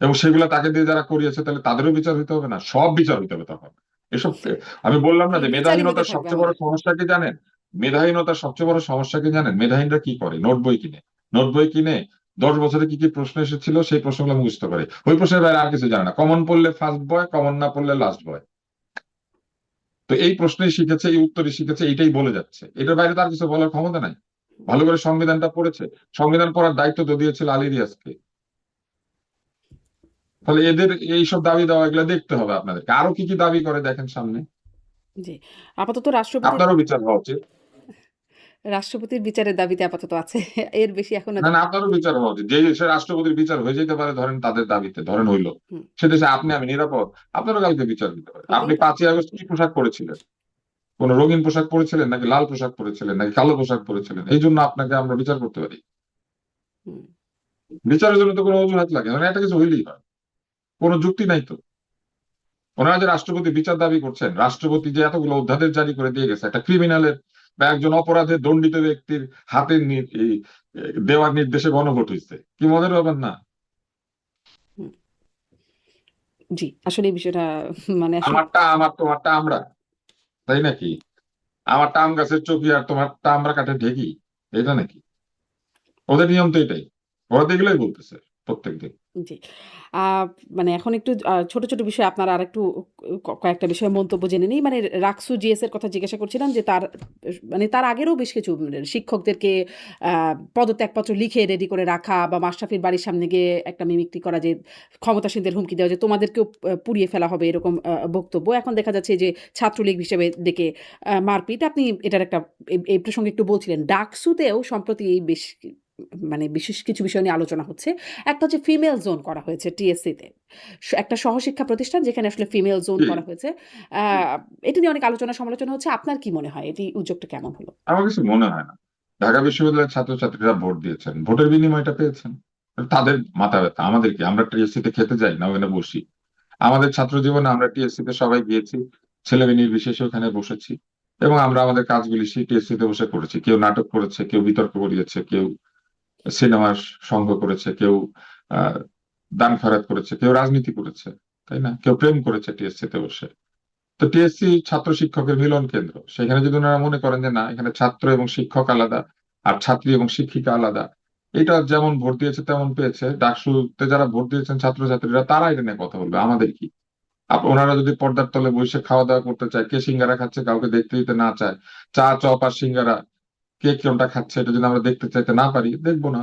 এবং সেগুলা তাকে দিয়ে যারা করিয়েছে তাহলে তাদেরও বিচার হইতে হবে না? সব বিচার হইতে হবে তখন। এসব আমি বললাম না যে বিচারই হতে মেধাহীনতার থাকবে সবচেয়ে বড় আমাদের। সমস্যা কি জানেন? মেধাহীনতার সবচেয়ে বড় সমস্যা কি জানেন? মেধাহীনরা কি করে? নোট বই কিনে। নোট বই কিনে 10 বছরে কি কি প্রশ্ন এসেছিল সেই প্রশ্নগুলো মুখস্থ করে, ওই প্রশ্নের বাইরে আর কিছু জানে না। কমন পড়লে ফার্স্ট বয়, কমন না পড়লে লাস্ট বয়। তো এই প্রশ্নই শিখেছে, এই উত্তরই শিখেছে, এইটাই বলে যাচ্ছে, এটার বাইরে তার কিছু বলার ক্ষমতা নাই। ভালো করে সংবিধানটা পড়েছে, সংবিধান পড়ার দায়িত্ব তো দিয়েছিল আলী রিয়াজকে। তাহলে এদের এইসব দাবি দেওয়া এগুলো দেখতে হবে আপনাদেরকে, আরো কি কি দাবি করে দেখেন সামনে। জি। আপাতত রাষ্ট্রপতির আপনারও বিচার হওয়া উচিত। রাষ্ট্রপতির বিচারের দাবিতে আপাতত আছে। এর বেশি এখনো না না, আপনারও বিচার হওয়া উচিত। যে দেশের রাষ্ট্রপতির বিচার হয়ে যেতে পারে ধরেন তাদের দাবিতে, ধরেন হইলো, হুম, সে দেশে আপনি আমি নিরাপদ, আপনারও কালকে বিচার দিতে পারে। ওটাই আপনি তো। 5ই আগস্ট কি পোশাক পরেছিলেন? কোন রঙিন পোশাক পরেছিলেন নাকি লাল পোশাক পরেছিলেন নাকি কালো পোশাক পরেছিলেন? এই জন্য আপনাকে আমরা বিচার করতে পারি। হুম, বিচারের জন্য তো কোনো অজুহাত লাগে না, মানে একটা কিছু হইলেই হয়, কোনো যুক্তি নাই তো। ওনারা যে রাষ্ট্রপতি বিচার দাবি করছেন, রাষ্ট্রপতি যে এতগুলো অধ্যাদেশ জারি করে দিয়ে গেছে, একটা ক্রিমিনালের বা একজন অপরাধে দণ্ডিত ব্যক্তির হাতে দেওয়ার নির্দেশে গণভোট হয়েছে, কি মজার ব্যাপার না? হুম। জি, আসলে এই বিষয়টা মানে আসলে আমারটা আমার, তোমারটা আমরা, তাই নাকি? আমারটা আম গাছের চকি আর তোমারটা আমরা কাঠের ঢেকি, এটা নাকি? ওদের নিয়ম তো এটাই, ওরা তো এগুলোই বলতেছে প্রত্যেকদিন। জি। আ মানে এখন একটু ছোট, ছোট বিষয়ে আপনার আরেকটু কয়েকটা বিষয়ে মন্তব্য জেনে নিই। মানে রাকসু জিএস এর কথা জিজ্ঞাসা করছিলাম যে তার মানে তার আগেরও বেশ কিছু শিক্ষকদেরকে আ পদত্যাগপত্র লিখে রেডি করে রাখা বা মাশরাফির বাড়ির সামনে গিয়ে একটা মিমিক্রি করা যে ক্ষমতাসীনদের হুমকি দেওয়া যে তোমাদেরকেও পুড়িয়ে ফেলা হবে এরকম বক্তব্য। এখন দেখা যাচ্ছে যে ছাত্রলীগ হিসেবে ডেকে মারপিট। আপনি এটার একটা এই প্রসঙ্গে একটু বলছিলেন। ডাকসুতেও সম্প্রতি বেশ মানে বিশেষ কিছু বিষয় নিয়ে আলোচনা হচ্ছে। একটা হচ্ছে ফিমেল জোন করা হয়েছে টিএসসিতে। একটা সহশিক্ষা প্রতিষ্ঠান যেখানে আসলে ফিমেল জোন জি, করা হয়েছে। আ এটা নিয়ে অনেক আলোচনা সমালোচনা হচ্ছে। আপনার কি মনে হয়? উদ্যোগটা কেমন হলো? আমার কিছু মনে হয় না। ঢাকা বিশ্ববিদ্যালয়ের ছাত্রছাত্রীরা ভোট দিয়েছেন, ভোটের বিনিময়টা পেয়েছেন, তাদের মাথা ব্যথা। আমাদের কি, আমরা টিএসসি তে খেতে যাই না ওখানে বসি? আমাদের ছাত্র জীবনে আমরা টিএসসি তে সবাই গিয়েছি, ছেলে মেয়ে নির্বিশেষে ওখানে বসেছি, এবং আমরা আমাদের কাজগুলি সেই টিএসসি তে বসে করেছি। কেউ নাটক করেছে, কেউ বিতর্ক করিয়েছে, কেউ সিনেমা সংঘ করেছে, কেউ আহ দান খয়রাত করেছে, কেউ রাজনীতি করেছে, তাই না? কেউ প্রেম করেছে টিএসসি তে বসে। তো টিএসসি ছাত্র শিক্ষকের মিলন কেন্দ্র, সেখানে যদি ওনারা মনে করেন যে না, এখানে ছাত্র এবং শিক্ষক আলাদা আর ছাত্রী এবং শিক্ষিকা আলাদা, এটা যেমন ভোট দিয়েছে তেমন পেয়েছে, ডাকসুতে যারা ভোট দিয়েছেন ছাত্রছাত্রীরা তারা এটা নিয়ে কথা বলবে, আমাদের কি? ওনারা যদি পর্দার তলে বসে খাওয়া দাওয়া করতে চায়, কে সিঙ্গারা খাচ্ছে কাউকে দেখতে দিতে না চায়, চা চপ আর সিঙ্গারা কে কোনটা খাচ্ছে এটা যদি আমরা দেখতে চাইতে না পারি, দেখবো না।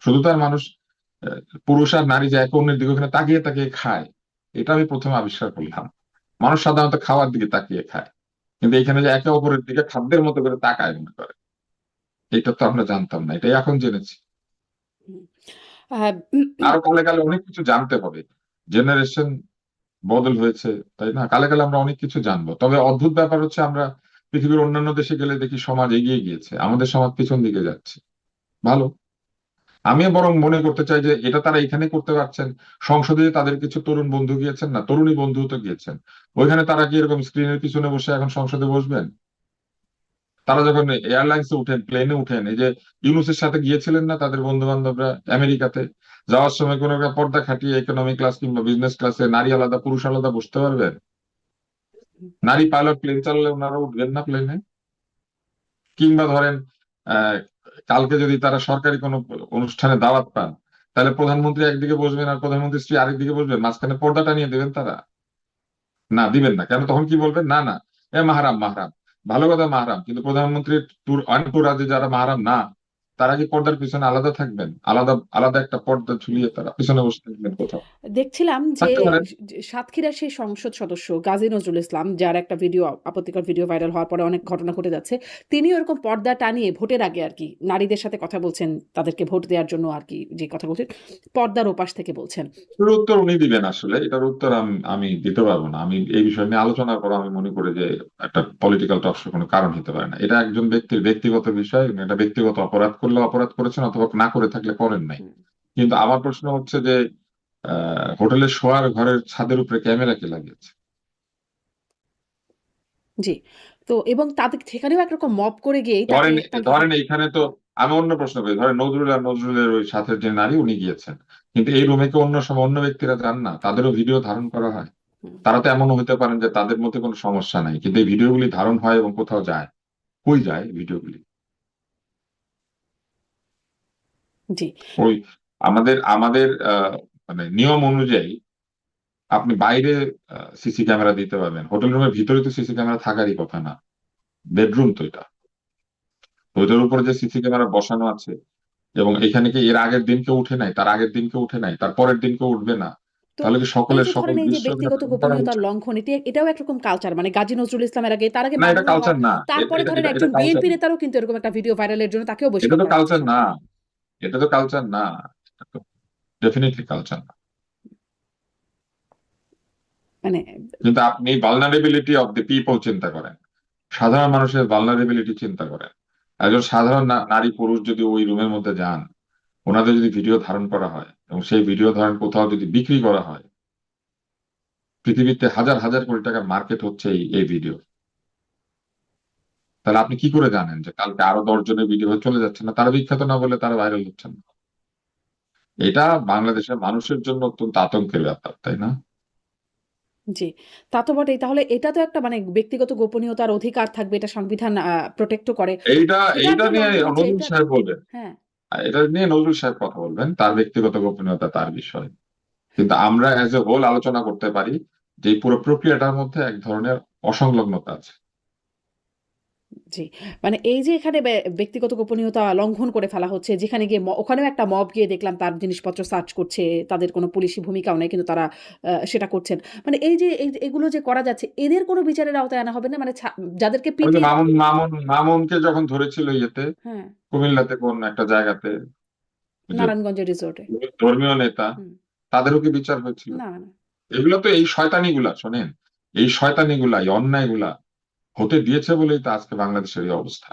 শুধু তার মানুষ আহ, পুরুষ আর নারী যে একে অন্যের দিকে ওখানে তাকিয়ে তাকিয়ে খায়, এটা আমি প্রথমে আবিষ্কার করলাম। মানুষ সাধারণত খাওয়ার দিকে তাকিয়ে খায়, কিন্তু এখানে যে একে অপরের দিকে খাদ্যের মতো করে তাকায় মনে করে, এটা তো আমরা জানতাম না, এটাই এখন জেনেছি। হুম। আ আরো কালে কালে অনেক কিছু জানতে হবে, জেনারেশন বদল হয়েছে, তাই না? কালে কালে আমরা অনেক কিছু জানবো। তবে অদ্ভুত ব্যাপার হচ্ছে, আমরা পৃথিবীর অন্যান্য দেশে গেলে দেখি সমাজ এগিয়ে গিয়েছে, আমাদের সমাজ পিছন দিকে যাচ্ছে। ভালো। আমি বরং মনে করতে চাই যে এটা তারা এখানে করতে পারছেন, সংসদে তাদের কিছু তরুণ বন্ধু গিয়েছেন, না তরুণী বন্ধু তো গিয়েছেন, ওইখানে তারা কি এরকম স্ক্রিনের পিছনে বসে এখন সংসদে বসবেন? তারা যখন এয়ারলাইন্সে উঠেন, প্লেনে উঠেন, এই যে ইউনুসের সাথে গিয়েছিলেন না তাদের বন্ধু বান্ধবরা আমেরিকাতে, যাওয়ার সময় কোনো একটা পর্দা খাটিয়ে ইকোনমি ক্লাস কিংবা বিজনেস ক্লাসে নারী আলাদা পুরুষ আলাদা বসতে পারবেন? নারী পাইলট প্লেন চালালে ওনারা উঠবেন না প্লেনে? কিংবা ধরেন আহ কালকে যদি তারা সরকারি কোনো অনুষ্ঠানে দাওয়াত পান, তাহলে প্রধানমন্ত্রী একদিকে বসবেন আর প্রধানমন্ত্রী স্ত্রী আরেকদিকে বসবেন, মাঝখানে পর্দাটা নিয়ে দেবেন তারা? না, দিবেন না। কেন? তখন কি বলবেন? না না, এ মাহারাম মাহারাম, ভালো কথা মাহারাম, কিন্তু প্রধানমন্ত্রীর ট্যুর রাজ্যে যারা মাহারাম না, তারা কি পর্দার পিছনে আলাদা থাকবেন? আলাদা আলাদা একটা পর্দা ঝুলিয়ে তারা পিছনে বসে থাকবেন কোথাও? দেখছিলাম যে থাকতে পারেন। সাতক্ষীরার সেই সংসদ সদস্য গাজী নজরুল ইসলাম, যার একটা ভিডিও আপত্তিকর ভিডিও ভাইরাল হওয়ার পরে অনেক ঘটনা ঘটে যাচ্ছে। তিনিও এরকম পর্দা টানিয়ে ভোটের আগে আরকি নারীদের সাথে কথা বলছেন, তাদেরকে ভোট দেওয়ার জন্য আরকি যে কথা বলছেন, পর্দার ওপাশ থেকে বলছেন। এটার উত্তর উনি দিবেন, আসলে এটার উত্তর আমি দিতে পারবো না। আমি এই বিষয় নিয়ে আলোচনার পর আমি মনে করি যে একটা পলিটিক্যাল টক্সের কোনো কারণ হতে পারে না। এটা একজন ব্যক্তির ব্যক্তিগত বিষয়, উনি এটা ব্যক্তিগত অপরাধ করলে অপরাধ করেছেন, অথবা না করে থাকলে করেন নাই। হুম, কিন্তু আমার প্রশ্ন হচ্ছে যে হোটেলের শোয়ার ঘরের ছাদের উপরে ক্যামেরা কে লাগিয়েছে? জি। তো এবং তাদের সেখানেও একরকম মব করে গিয়েই তাকে ধরেন তাকে ধরেন এইখানে তো আমি অন্য প্রশ্ন করি, ধরেন নজরুল আর নজরুলের ওই সাথে যে নারী উনি গিয়েছেন, কিন্তু এই রুমে কি অন্য সময় অন্য ব্যক্তিরা যান না? তাদেরও ভিডিও ধারণ করা হয়। হুম, তারা তো এমনও হতে পারেন যে তাদের মধ্যে কোনো সমস্যা নাই, কিন্তু এই ভিডিওগুলি ধারণ হয় এবং কোথাও যায়। কই যায় ভিডিওগুলি? জি। ওই আমাদের আমাদের মানে নিয়ম অনুযায়ী আপনি বাইরে সিসি ক্যামেরা দিতে পারবেন, হোটেল রুমের ভিতরে তো সিসি ক্যামেরা থাকারই কথা না, বেডরুম তো এটা। তো ওইটার উপরে যে সিসি ক্যামেরা বসানো আছে, এবং এখানে কি এর আগের দিন কেউ উঠে নাই, তার আগের দিন কেউ উঠে নাই, তার পরের দিন কেউ উঠবে না? তো তাহলে কি এই সকলের যে সকল ধরেন এই যে দৃশ্য ব্যক্তিগত ধারণ করা গোপনীয়তার উচিত? লঙ্ঘন, এটাও একরকম কালচার, মানে গাজী নজরুল ইসলামের আগে, তার আগে না, এটা মামুনুল কালচার হক, না। তারপরে ধরেন এটা একজন কালচার বিএনপি না। নেতারও কিন্তু এরকম একটা ভিডিও ভাইরালের জন্য তাকেও এটা বহিষ্কার তো করা হয়েছে কালচার না। সম্প্রতি। এটা তো কালচার না। ডেফিনেটলি কালচার না। মানে কিন্তু আপনি ভালনারেবিলিটি অফ দ্য পিপল চিন্তা করেন, সাধারণ মানুষের ভালনারেবিলিটি চিন্তা করেন। একজন সাধারণ নারী পুরুষ যদি ওই রুমের মধ্যে যান, ওনাদের যদি ভিডিও ধারণ করা হয় এবং সেই ভিডিও ধরেন কোথাও যদি বিক্রি করা হয়, পৃথিবীতে হাজার হাজার কোটি টাকার মার্কেট হচ্ছে এই ভিডিও। তাহলে আপনি কি করে জানেন যে কালকে আরো 10 জনের ভিডিও চলে যাচ্ছে না? তারা বিখ্যাত না বলে তারা ভাইরাল হচ্ছে না? এটা বাংলাদেশের মানুষের জন্য অত্যন্ত আতঙ্কের ব্যাপার, তাই না? জি, তা তো বটেই। তাহলে এটা তো একটা মানে ব্যক্তিগত গোপনীয়তার অধিকার থাকবে, এটা সংবিধান প্রটেক্টও করে। এইটা সেটার এইটা যে নিয়ে লঙ্ঘন হচ্ছে নজরুল এটা। সাহেব বলবেন। হ্যাঁ, এটা নিয়ে নজরুল সাহেব কথা বলবেন, তার ব্যক্তিগত গোপনীয়তা তার বিষয়। কিন্তু আমরা অ্যাজ এ হোল আলোচনা করতে পারি যে এই পুরো প্রক্রিয়াটার মধ্যে এক ধরনের অসংলগ্নতা আছে। জি। মানে এই যে এখানে ব্যক্তিগত গোপনীয়তা লঙ্ঘন করে ফেলা হচ্ছে, যেখানে গিয়ে ওখানেও একটা মব গিয়ে দেখলাম তার জিনিসপত্র সার্চ করছে। তাদের কোনো পুলিশি ভূমিকাও নেই, কিন্তু তারা সেটা করছেন। মানে এই যে এগুলো যে করা যাচ্ছে, এদের কোনো বিচারের আওতায় আনা হবে না? মানে যাদেরকে ওই যে পিটিয়ে মামুনকে যখন ধরেছিল ইয়েতে, হ্যাঁ, কুমিল্লাতে কোন একটা জায়গাতে, ওই যে নারায়ণগঞ্জের রিসোর্টে। ধর্মীয় নেতা, হুম। তাদেরও কি বিচার হয়েছিল? না, না। এগুলো তো এই শয়তানি গুলা, শোনেন, এই শয়তানি গুলা, এই অন্যায় গুলা হতে দিয়েছে বলেই তো আজকে বাংলাদেশের এই অবস্থা।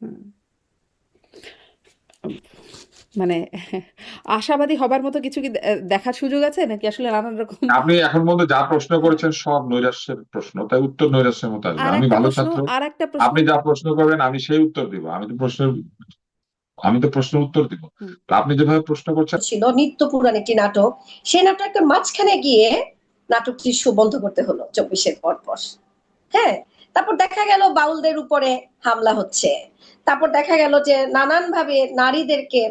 হুম। মানে আশাবাদী হবার মতো কিছু কি দেখার সুযোগ আছে? নাকি আসলে নানান রকম। আপনি এখন পর্যন্ত যা প্রশ্ন হ্যাঁ। করেছেন সব নৈরাশ্যের প্রশ্ন, তাই উত্তর নৈরাশ্যের মতো আসবে। আমি আরেকটা ভালো প্রশ্ন, ছাত্র, আরেকটা প্রশ্ন। আপনি যা প্রশ্ন করবেন আমি সেই উত্তর দিব। আমি তো প্রশ্নের উত্তর দিব। হুম। তো আপনি যেভাবে প্রশ্ন করছেন, ছিল নিত্য পুরাণ একটি নাটক, সেই নাটকের মাঝখানে গিয়ে নাটকটি বন্ধ করতে হলো 24-এর পর। হ্যাঁ, তারপর দেখা গেল বাউলদের উপরে হামলা হচ্ছে, তারপর দেখা গেল যে নানান ভাবে নারীদেরকে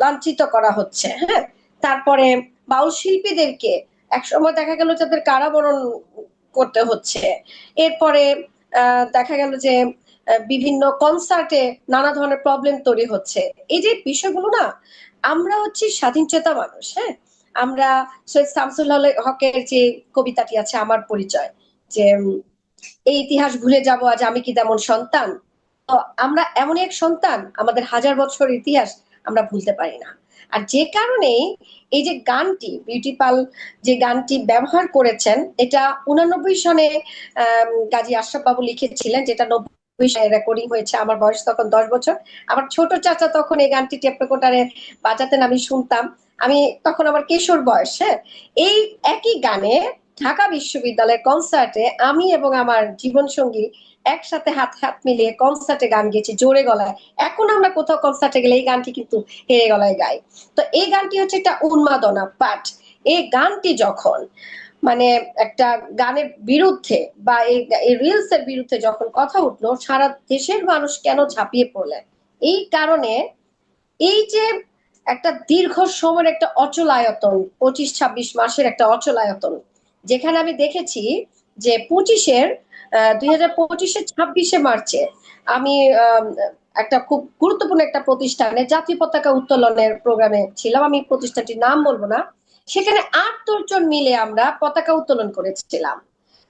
লাঞ্ছিত করা হচ্ছে। হ্যাঁ, তারপরে বাউল শিল্পীদেরকে একসময় দেখা গেল যাদের কারাবরণ করতে হচ্ছে। এরপরে দেখা গেল যে বিভিন্ন কনসার্টে নানা ধরনের প্রবলেম তৈরি হচ্ছে। এই যে বিষয়গুলো না, আমরা হচ্ছি স্বাধীন চেতা মানুষ। হ্যাঁ, আমরা সৈয়দ শামসুল হকের যে কবিতাটি আছে আমার পরিচয়, যে এই ইতিহাস ভুলে যাব আজ আমি কি তেমন সন্তান। তো আমরা এমন এক সন্তান, আমাদের হাজার বছর ইতিহাস আমরা ভুলতে পারি না। আর যে কারণে এই যে গানটি বিউটি পাল যে গানটি ব্যবহার করেছেন, এটা 89 সনে গাজী আশরাফ বাবু লিখেছিলেন, যেটা 90 সালে রেকর্ডিং হয়েছে। আমার বয়স তখন 10 বছর। আমার ছোট চাচা তখন এই গানটি টেপ রেকর্ডারে বাজাতেন, আমি শুনতাম। আমি তখন আমার কিশোর বয়স। হ্যাঁ, এই একই গানে ঢাকা বিশ্ববিদ্যালয়ের কনসার্টে আমি এবং আমার জীবন সঙ্গী একসাথে হাত হাত মিলিয়ে কনসার্টে গান গেয়েছি জোরে গলায়। এখন আমরা কোথাও কনসার্টে গেলে এই গানটি কিন্তু হেরে গলায় গাই। তো এই গানটি হচ্ছে একটা উন্মাদনা পাঠ। এই গানটি যখন মানে একটা গানের বিরুদ্ধে বা এই রিলস এর বিরুদ্ধে যখন কথা উঠলো, সারা দেশের মানুষ কেন ঝাঁপিয়ে পড়লেন? এই কারণে এই যে একটা দীর্ঘ সময়ের একটা অচলায়তন, 25-26 মাসের একটা অচলায়তন, যেখানে আমি দেখেছি যে 2025-এ আমি একটা খুব গুরুত্বপূর্ণ একটা প্রতিষ্ঠানে জাতীয় পতাকা উত্তোলনের প্রোগ্রামে ছিলাম। আমি প্রতিষ্ঠানটির নাম বলবো না। সেখানে 8-10 জন মিলে আমরা পতাকা উত্তোলন করেছিলাম।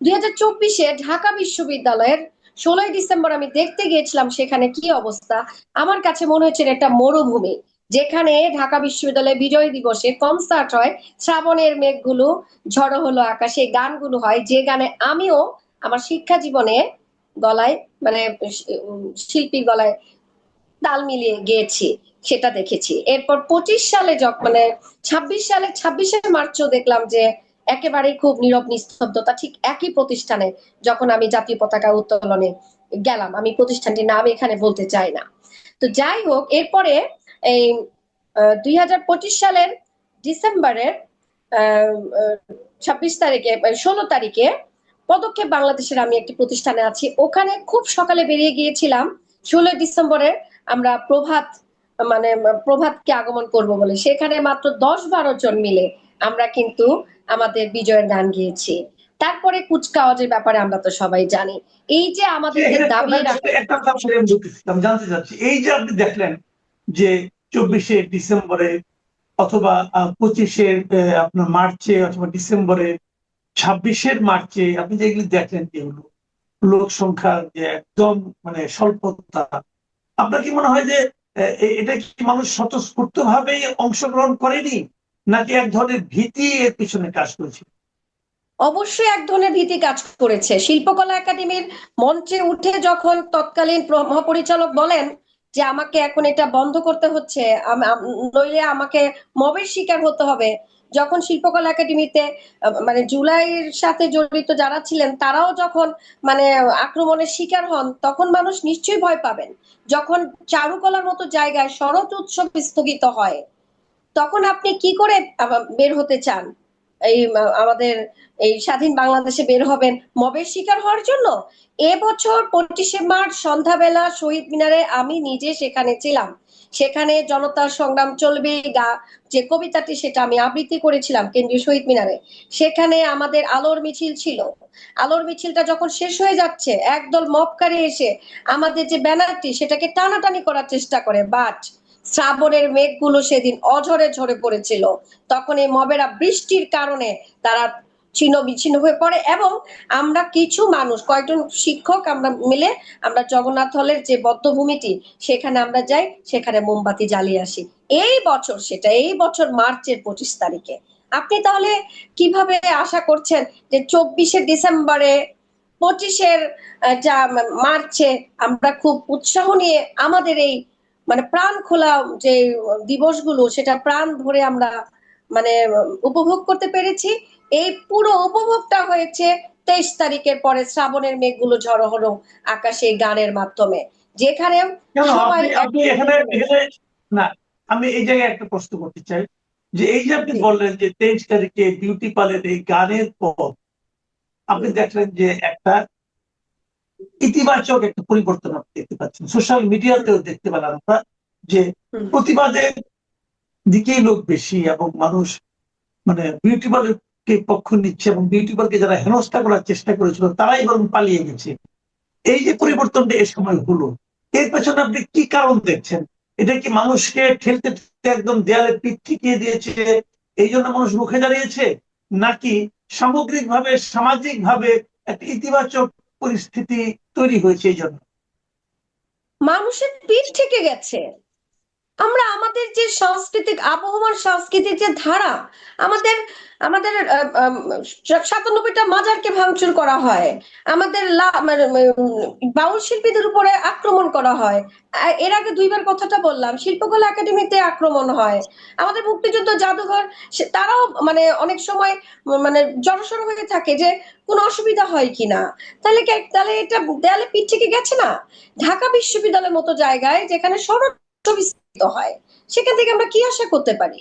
2024-এ ঢাকা বিশ্ববিদ্যালয়ের 16 ডিসেম্বর আমি দেখতে গিয়েছিলাম সেখানে কি অবস্থা। আমার কাছে মনে হচ্ছে এটা মরুভূমি, যেখানে ঢাকা বিশ্ববিদ্যালয়ে বিজয় দিবসে কনসার্ট হয়, শ্রাবণের মেঘগুলো ঝড়ো হলো আকাশে গানগুলো হয়, যে গানে আমিও আমার শিক্ষা জীবনে গলায় মানে শিল্পীর গলায় তাল মিলিয়ে গেয়েছি, সেটা দেখেছি। এরপর 25 সালে মানে 26 সালে 26শে মার্চও দেখলাম যে একেবারেই খুব নীরব নিস্তব্ধতা, ঠিক একই প্রতিষ্ঠানে যখন আমি জাতীয় পতাকা উত্তোলনে গেলাম। আমি প্রতিষ্ঠানটির নাম এখানে বলতে চাই না। তো যাই হোক, এরপরে এই 2025 সালের ডিসেম্বরের 26 তারিখে 16 তারিখে পদক্ষেপ বাংলাদেশের আমি একটি প্রতিষ্ঠানে আছি, ওখানে খুব সকালে বেরিয়ে গিয়েছিলাম। 16 ডিসেম্বরের আমরা প্রভাত মানে প্রভাতকে আগমন করব বলে, সেখানে মাত্র 10-12 জন মিলে আমরা কিন্তু আমাদের বিজয়ের গান গেয়েছি। তারপরে কুচকাওয়াজের ব্যাপারে আমরা তো সবাই জানি। এই যে আমাদেরকে এখানে দাবিয়ে রাখা, একটা কথা আমি বলতেছিলাম, জানতে চাচ্ছি, এই যে আপনি দেখলেন যে 24শে ডিসেম্বরে অথবা 25শে আপনার মার্চে অথবা ডিসেম্বরে, 26শে মার্চে আপনি যেগুলি দেখলেন, যেগুলো লোক সংখ্যার যে একদম মানে স্বল্পতা, আপনার কি মনে হয় যে এটা কি মানুষ স্বতঃস্ফূর্ত ভাবেই অংশগ্রহণ করেনি, নাকি এক ধরনের ভীতি এর পিছনে কাজ করেছে? অবশ্যই এক ধরনের ভীতি কাজ করেছে। শিল্পকলা একাডেমির মঞ্চে উঠে যখন তৎকালীন মহাপরিচালক বলেন যে আমাকে এখন এটা বন্ধ করতে হচ্ছে, নইলে আমাকে মবের শিকার হতে হবে, যখন শিল্পকলা একাডেমিতে মানে জুলাইয়ের সাথে জড়িত যারা ছিলেন তারাও যখন মানে আক্রমণের শিকার হন, তখন মানুষ নিশ্চয়ই ভয় পাবেন। যখন চারুকলার মতো জায়গায় শরৎ উৎসব স্থগিত হয়, তখন আপনি কি করে বের হতে চান? এই আমাদের এই স্বাধীন বাংলাদেশে বের হবেন মবের শিকার হওয়ার জন্য? এবছর 25শে মার্চ সন্ধ্যাবেলা শহীদ মিনারে আমি নিজে সেখানে ছিলাম। সেখানে জনতার সংগ্রাম চলবে যে কবিতাটি, সেটা আমি আবৃত্তি করেছিলাম কেন্দ্রীয় শহীদ মিনারে। সেখানে আমাদের আলোর মিছিল ছিল। আলোর মিছিলটা যখন শেষ হয়ে যাচ্ছে, একদল মবকারী এসে আমাদের যে ব্যানারটি সেটাকে টানাটানি করার চেষ্টা করে, বাট শ্রাবণের মেঘগুলো সেদিন অঝরে ঝরে পড়েছিল। তখন এই মবেরা বৃষ্টির কারণে তারা ছিন্ন বিচ্ছিন্ন হয়ে পড়ে, এবং আমরা কিছু মানুষ, কয়েকজন শিক্ষক আমরা মিলে আমরা জগন্নাথ হলের যে বদ্ধভূমিটি সেখানে আমরা যাই, সেখানে মোমবাতি জ্বালিয়ে আসি। এই বছর মার্চের 25 তারিখে আপনি তাহলে কিভাবে আশা করছেন যে 24শে ডিসেম্বরে, 25এর যা মার্চে আমরা খুব উৎসাহ নিয়ে আমাদের এই মানে প্রাণ খোলা যে দিবসগুলো, সেটা প্রাণ ভরে আমরা মানে উপভোগ করতে পেরেছি? এই পুরো উপভোগটা হয়েছে 23 তারিখের পরে শ্রাবণের মেঘগুলো ঝড়ো হলো আকাশে গানের মাধ্যমে, যেখানে কেন সবাই আপনি এখানে এখানে না, আমি এই জায়গায় একটা প্রশ্ন করতে চাই, যে এই যে আপনি বললেন যে 23 তারিখে বিউটি পার্লার এই গানের পর আপনি দেখলেন যে একটা ইতিবাচক একটা পরিবর্তন আপনি দেখতে পাচ্ছেন, সোশ্যাল মিডিয়াতেও দেখতে পেলাম আমরা যে প্রতিবাদের দিকেই লোক বেশি, এবং মানুষ মানে বিউটি পার্লারকে পক্ষ নিচ্ছে, এবং বিউটি পার্লারকে যারা হেনস্থা করার চেষ্টা করেছিল তারাই বরং পালিয়ে গেছে। এই যে পরিবর্তনটা এ সময় হলো, এর পেছনে আপনি কি কারণ দেখছেন? এটা কি মানুষকে ঠেলতে ঠেলতে একদম দেয়ালে পিঠ ঠেকিয়ে দিয়েছে, এই জন্য মানুষ রুখে দাঁড়িয়েছে, নাকি সামগ্রিকভাবে সামাজিকভাবে একটা ইতিবাচক পরিস্থিতি তৈরি হয়েছে এই জন্য? মানুষের পিঠ থেকে গেছে। আমরা আমাদের যে সাংস্কৃতিক আবহমান সাংস্কৃতিক যে ধারা, আমাদের আমাদের 97টা মাজারকে ভাঙচুর করা হয়, আমাদের বাউল শিল্পীদের উপরে আক্রমণ করা হয়। এর আগে দুইবার কথাটা বললাম, শিল্পকলা একাডেমিতে আক্রমণ হয়, আমাদের মুক্তিযুদ্ধ জাদুঘর, তারাও মানে অনেক সময় মানে জড়সড় হয়ে থাকে যে কোনো অসুবিধা হয় কিনা। তাহলে এটা দেয়ালে পিঠ থেকে গেছে না? ঢাকা বিশ্ববিদ্যালয়ের মতো জায়গায় যেখানে সড়ক হয়, সেখান থেকে আমরা কি আশা করতে পারি?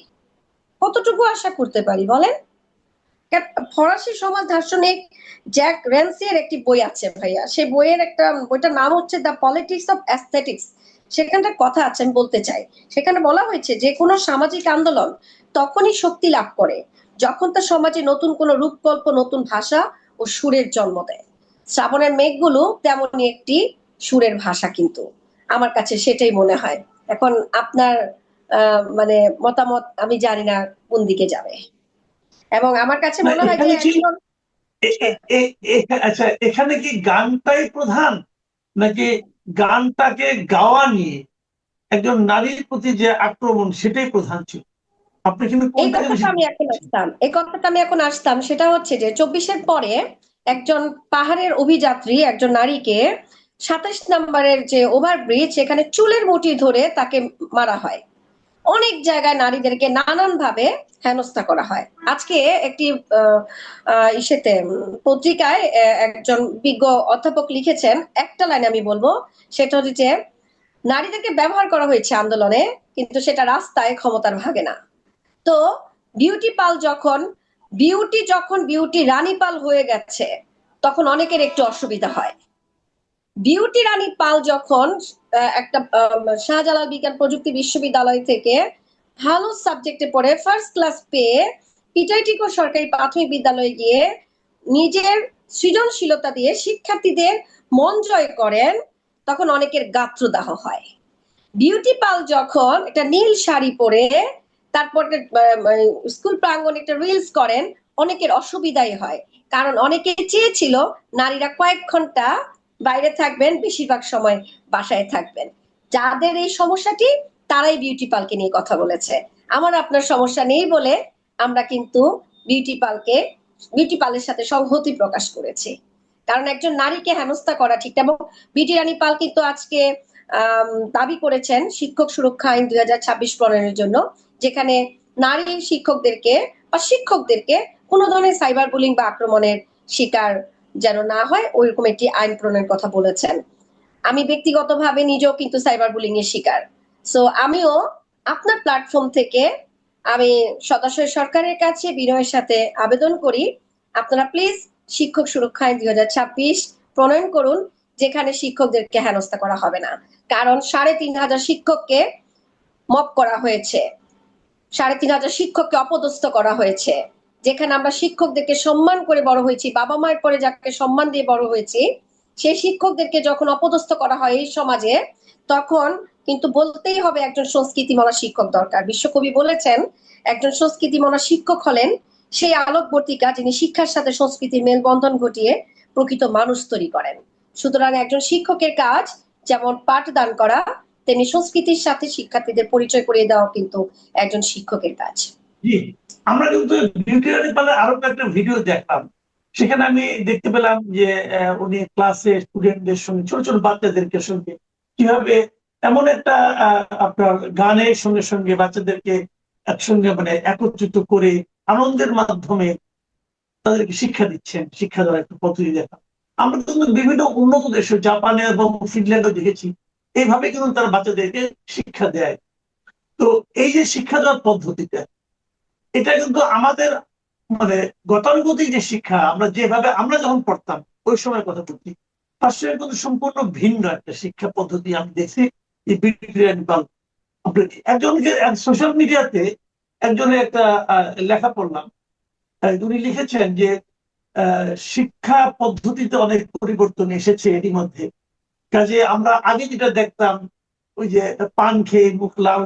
কতটুকু আশা করতে পারি বলেন? ফরাসি সমাজ দার্শনিক জ্যাক রেন্সির একটি বই আছে ভাইয়া, সেই বইটার নাম হচ্ছে দ্য পলিটিক্স অফ অ্যাস্থেটিক্স। সেখানটার কথা আছে, আমি বলতে চাই। সেখানে বলা হয়েছে যে কোনো সামাজিক আন্দোলন তখনই শক্তি লাভ করে যখন তা সমাজে নতুন কোনো রূপকল্প, নতুন ভাষা ও সুরের জন্ম দেয়। শ্রাবণের মেঘগুলো তেমনই একটি সুরের ভাষা, কিন্তু আমার কাছে সেটাই মনে হয়। এখন আপনার মানে মতামত আমি জানি না কোন দিকে যাবে, এবং আমার কাছে মনে হয় যে আচ্ছা, এখানে কি গানটাই প্রধান, নাকি গানটাকে গাওয়া নিয়ে একজন নারীর প্রতি যে আক্রমণ সেটাই প্রধান ছিল? আপনি কিন্তু এই কোনটাকে কথাটা বেশি আমি এখন আসতাম, সেটা হচ্ছে যে 24-এর পরে একজন পাহাড়ের অভিযাত্রী একজন নারীকে 27 নম্বরের যে ওভারব্রিজ, সেখানে চুলের মুঠি ধরে তাকে মারা হয়। অনেক জায়গায় নারীদেরকে নানান ভাবে হেনস্থা করা হয়। আজকে একটি ইসেতে পত্রিকায় একজন বিজ্ঞ অধ্যাপক লিখেছেন, একটা লাইন আমি বলবো, সেটা হচ্ছে যে নারীদেরকে ব্যবহার করা হয়েছে আন্দোলনে, কিন্তু সেটা রাস্তায় ক্ষমতার ভাগে না। তো বিউটি যখন বিউটি রানী পাল হয়ে গেছে, তখন অনেকের একটু অসুবিধা হয়। বিউটি রানী পাল যখন একটা শাহজালাল বিজ্ঞান প্রযুক্তি বিশ্ববিদ্যালয় থেকে ভালো সাবজেক্টে পড়ে ফার্স্ট ক্লাস পেয়ে পিটাইটিকো সরকারি প্রাথমিক বিদ্যালয়ে গিয়ে নিজের সৃজনশীলতা দিয়ে শিক্ষার্থীদের মন জয় করেন, তখন অনেকের গাত্রদাহ হয়। বিউটি পাল যখন একটা নীল শাড়ি পরে তারপর স্কুল প্রাঙ্গণে একটা রিলস করেন, অনেকের অসুবিধাই হয়, কারণ অনেকে চেয়েছিল নারীরা কয়েক ঘন্টা বাইরে থাকবেন, বেশিরভাগ সময় বাসায় থাকবেন। যাদের এই সমস্যাটি তারাই বিউটি পালকে নিয়ে কথা বলেছে। আমার আপনার সমস্যা নেই বলে আমরা কিন্তু বিউটি পালের সাথে সংহতি প্রকাশ করেছি, কারণ একজন নারীকে হেনস্থা করা ঠিক না। এবং বিউটি রানী পাল কিন্তু আজকে দাবি করেছেন শিক্ষক সুরক্ষা আইন 2026 প্রণয়নের জন্য, যেখানে নারী শিক্ষকদেরকে কোনো ধরনের সাইবার বুলিং বা আক্রমণের শিকার যেন না হয়, ওইরকম একটি আইন প্রণয়নের কথা বলেছেন। আমি ব্যক্তিগতভাবে নিজেও কিন্তু সাইবার বুলিং এর শিকার। সো আমিও আপনার প্ল্যাটফর্ম থেকে আমি সদস্য সরকারের কাছে বিনয়ের সাথে আবেদন করি, আপনারা প্লিজ শিক্ষক সুরক্ষা আইন 2026 প্রণয়ন করুন, যেখানে শিক্ষকদেরকে হেনস্থা করা হবে না। কারণ 3,500 শিক্ষককে মব করা হয়েছে, 3,500 শিক্ষককে অপদস্থ করা হয়েছে। যেখানে আমরা শিক্ষকদেরকে সম্মান করে বড় হয়েছি, বাবা মায়ের পরে যাকে সম্মান দিয়ে বড় হয়েছি, সেই শিক্ষকদেরকে যখন অপদস্থ করা হয় এই সমাজে, তখন কিন্তু বলতেই হবে একজন সংস্কৃতিমনা শিক্ষক দরকার। বিশ্বকবি বলেছেন একজন সংস্কৃতিমনা শিক্ষক হলেন সেই আলোকবর্তিকা যিনি শিক্ষার সাথে সংস্কৃতির মেলবন্ধন ঘটিয়ে প্রকৃত মানুষ তৈরি করেন। সুতরাং একজন শিক্ষকের কাজ যেমন পাঠদান করা, তেমনি সংস্কৃতির সাথে শিক্ষার্থীদের পরিচয় করিয়ে দেওয়া কিন্তু একজন শিক্ষকের কাজ। জি, আমরা কিন্তু বিউটি রানী পালের আরো একটা ভিডিও দেখলাম, সেখানে আমি দেখতে পেলাম যে উনি ক্লাসে স্টুডেন্টদের সঙ্গে, ছোট ছোট বাচ্চাদেরকে সঙ্গে কিভাবে এমন একটা আপনার গানের সঙ্গে সঙ্গে বাচ্চাদেরকে একসঙ্গে মানে একত্রিত করে আনন্দের মাধ্যমে তাদেরকে শিক্ষা দিচ্ছেন, শিক্ষা দেওয়ার একটা পদ্ধতি দেখা। আমরা কিন্তু বিভিন্ন উন্নত দেশে জাপানে এবং ফিনল্যান্ডে দেখেছি এইভাবে কিন্তু তারা বাচ্চাদেরকে শিক্ষা দেয়। তো এই যে শিক্ষা দেওয়ার পদ্ধতিটা, এটা কিন্তু আমাদের মানে গতানুগতিক যে শিক্ষা আমরা যেভাবে আমরা যখন পড়তাম ওই সময় কথা বলছি, তার সঙ্গে কিন্তু সম্পূর্ণ ভিন্ন একটা শিক্ষা পদ্ধতি আমি দেখছি এই বিউটি রানী পাল। একজনকে সোশ্যাল মিডিয়াতে একজনের একটা লেখা পড়লাম, উনি লিখেছেন যে শিক্ষা পদ্ধতিতে অনেক পরিবর্তন এসেছে এরই মধ্যে। কাজে আমরা আগে যেটা দেখতাম ওই যে পান খেয়ে মুখ লাল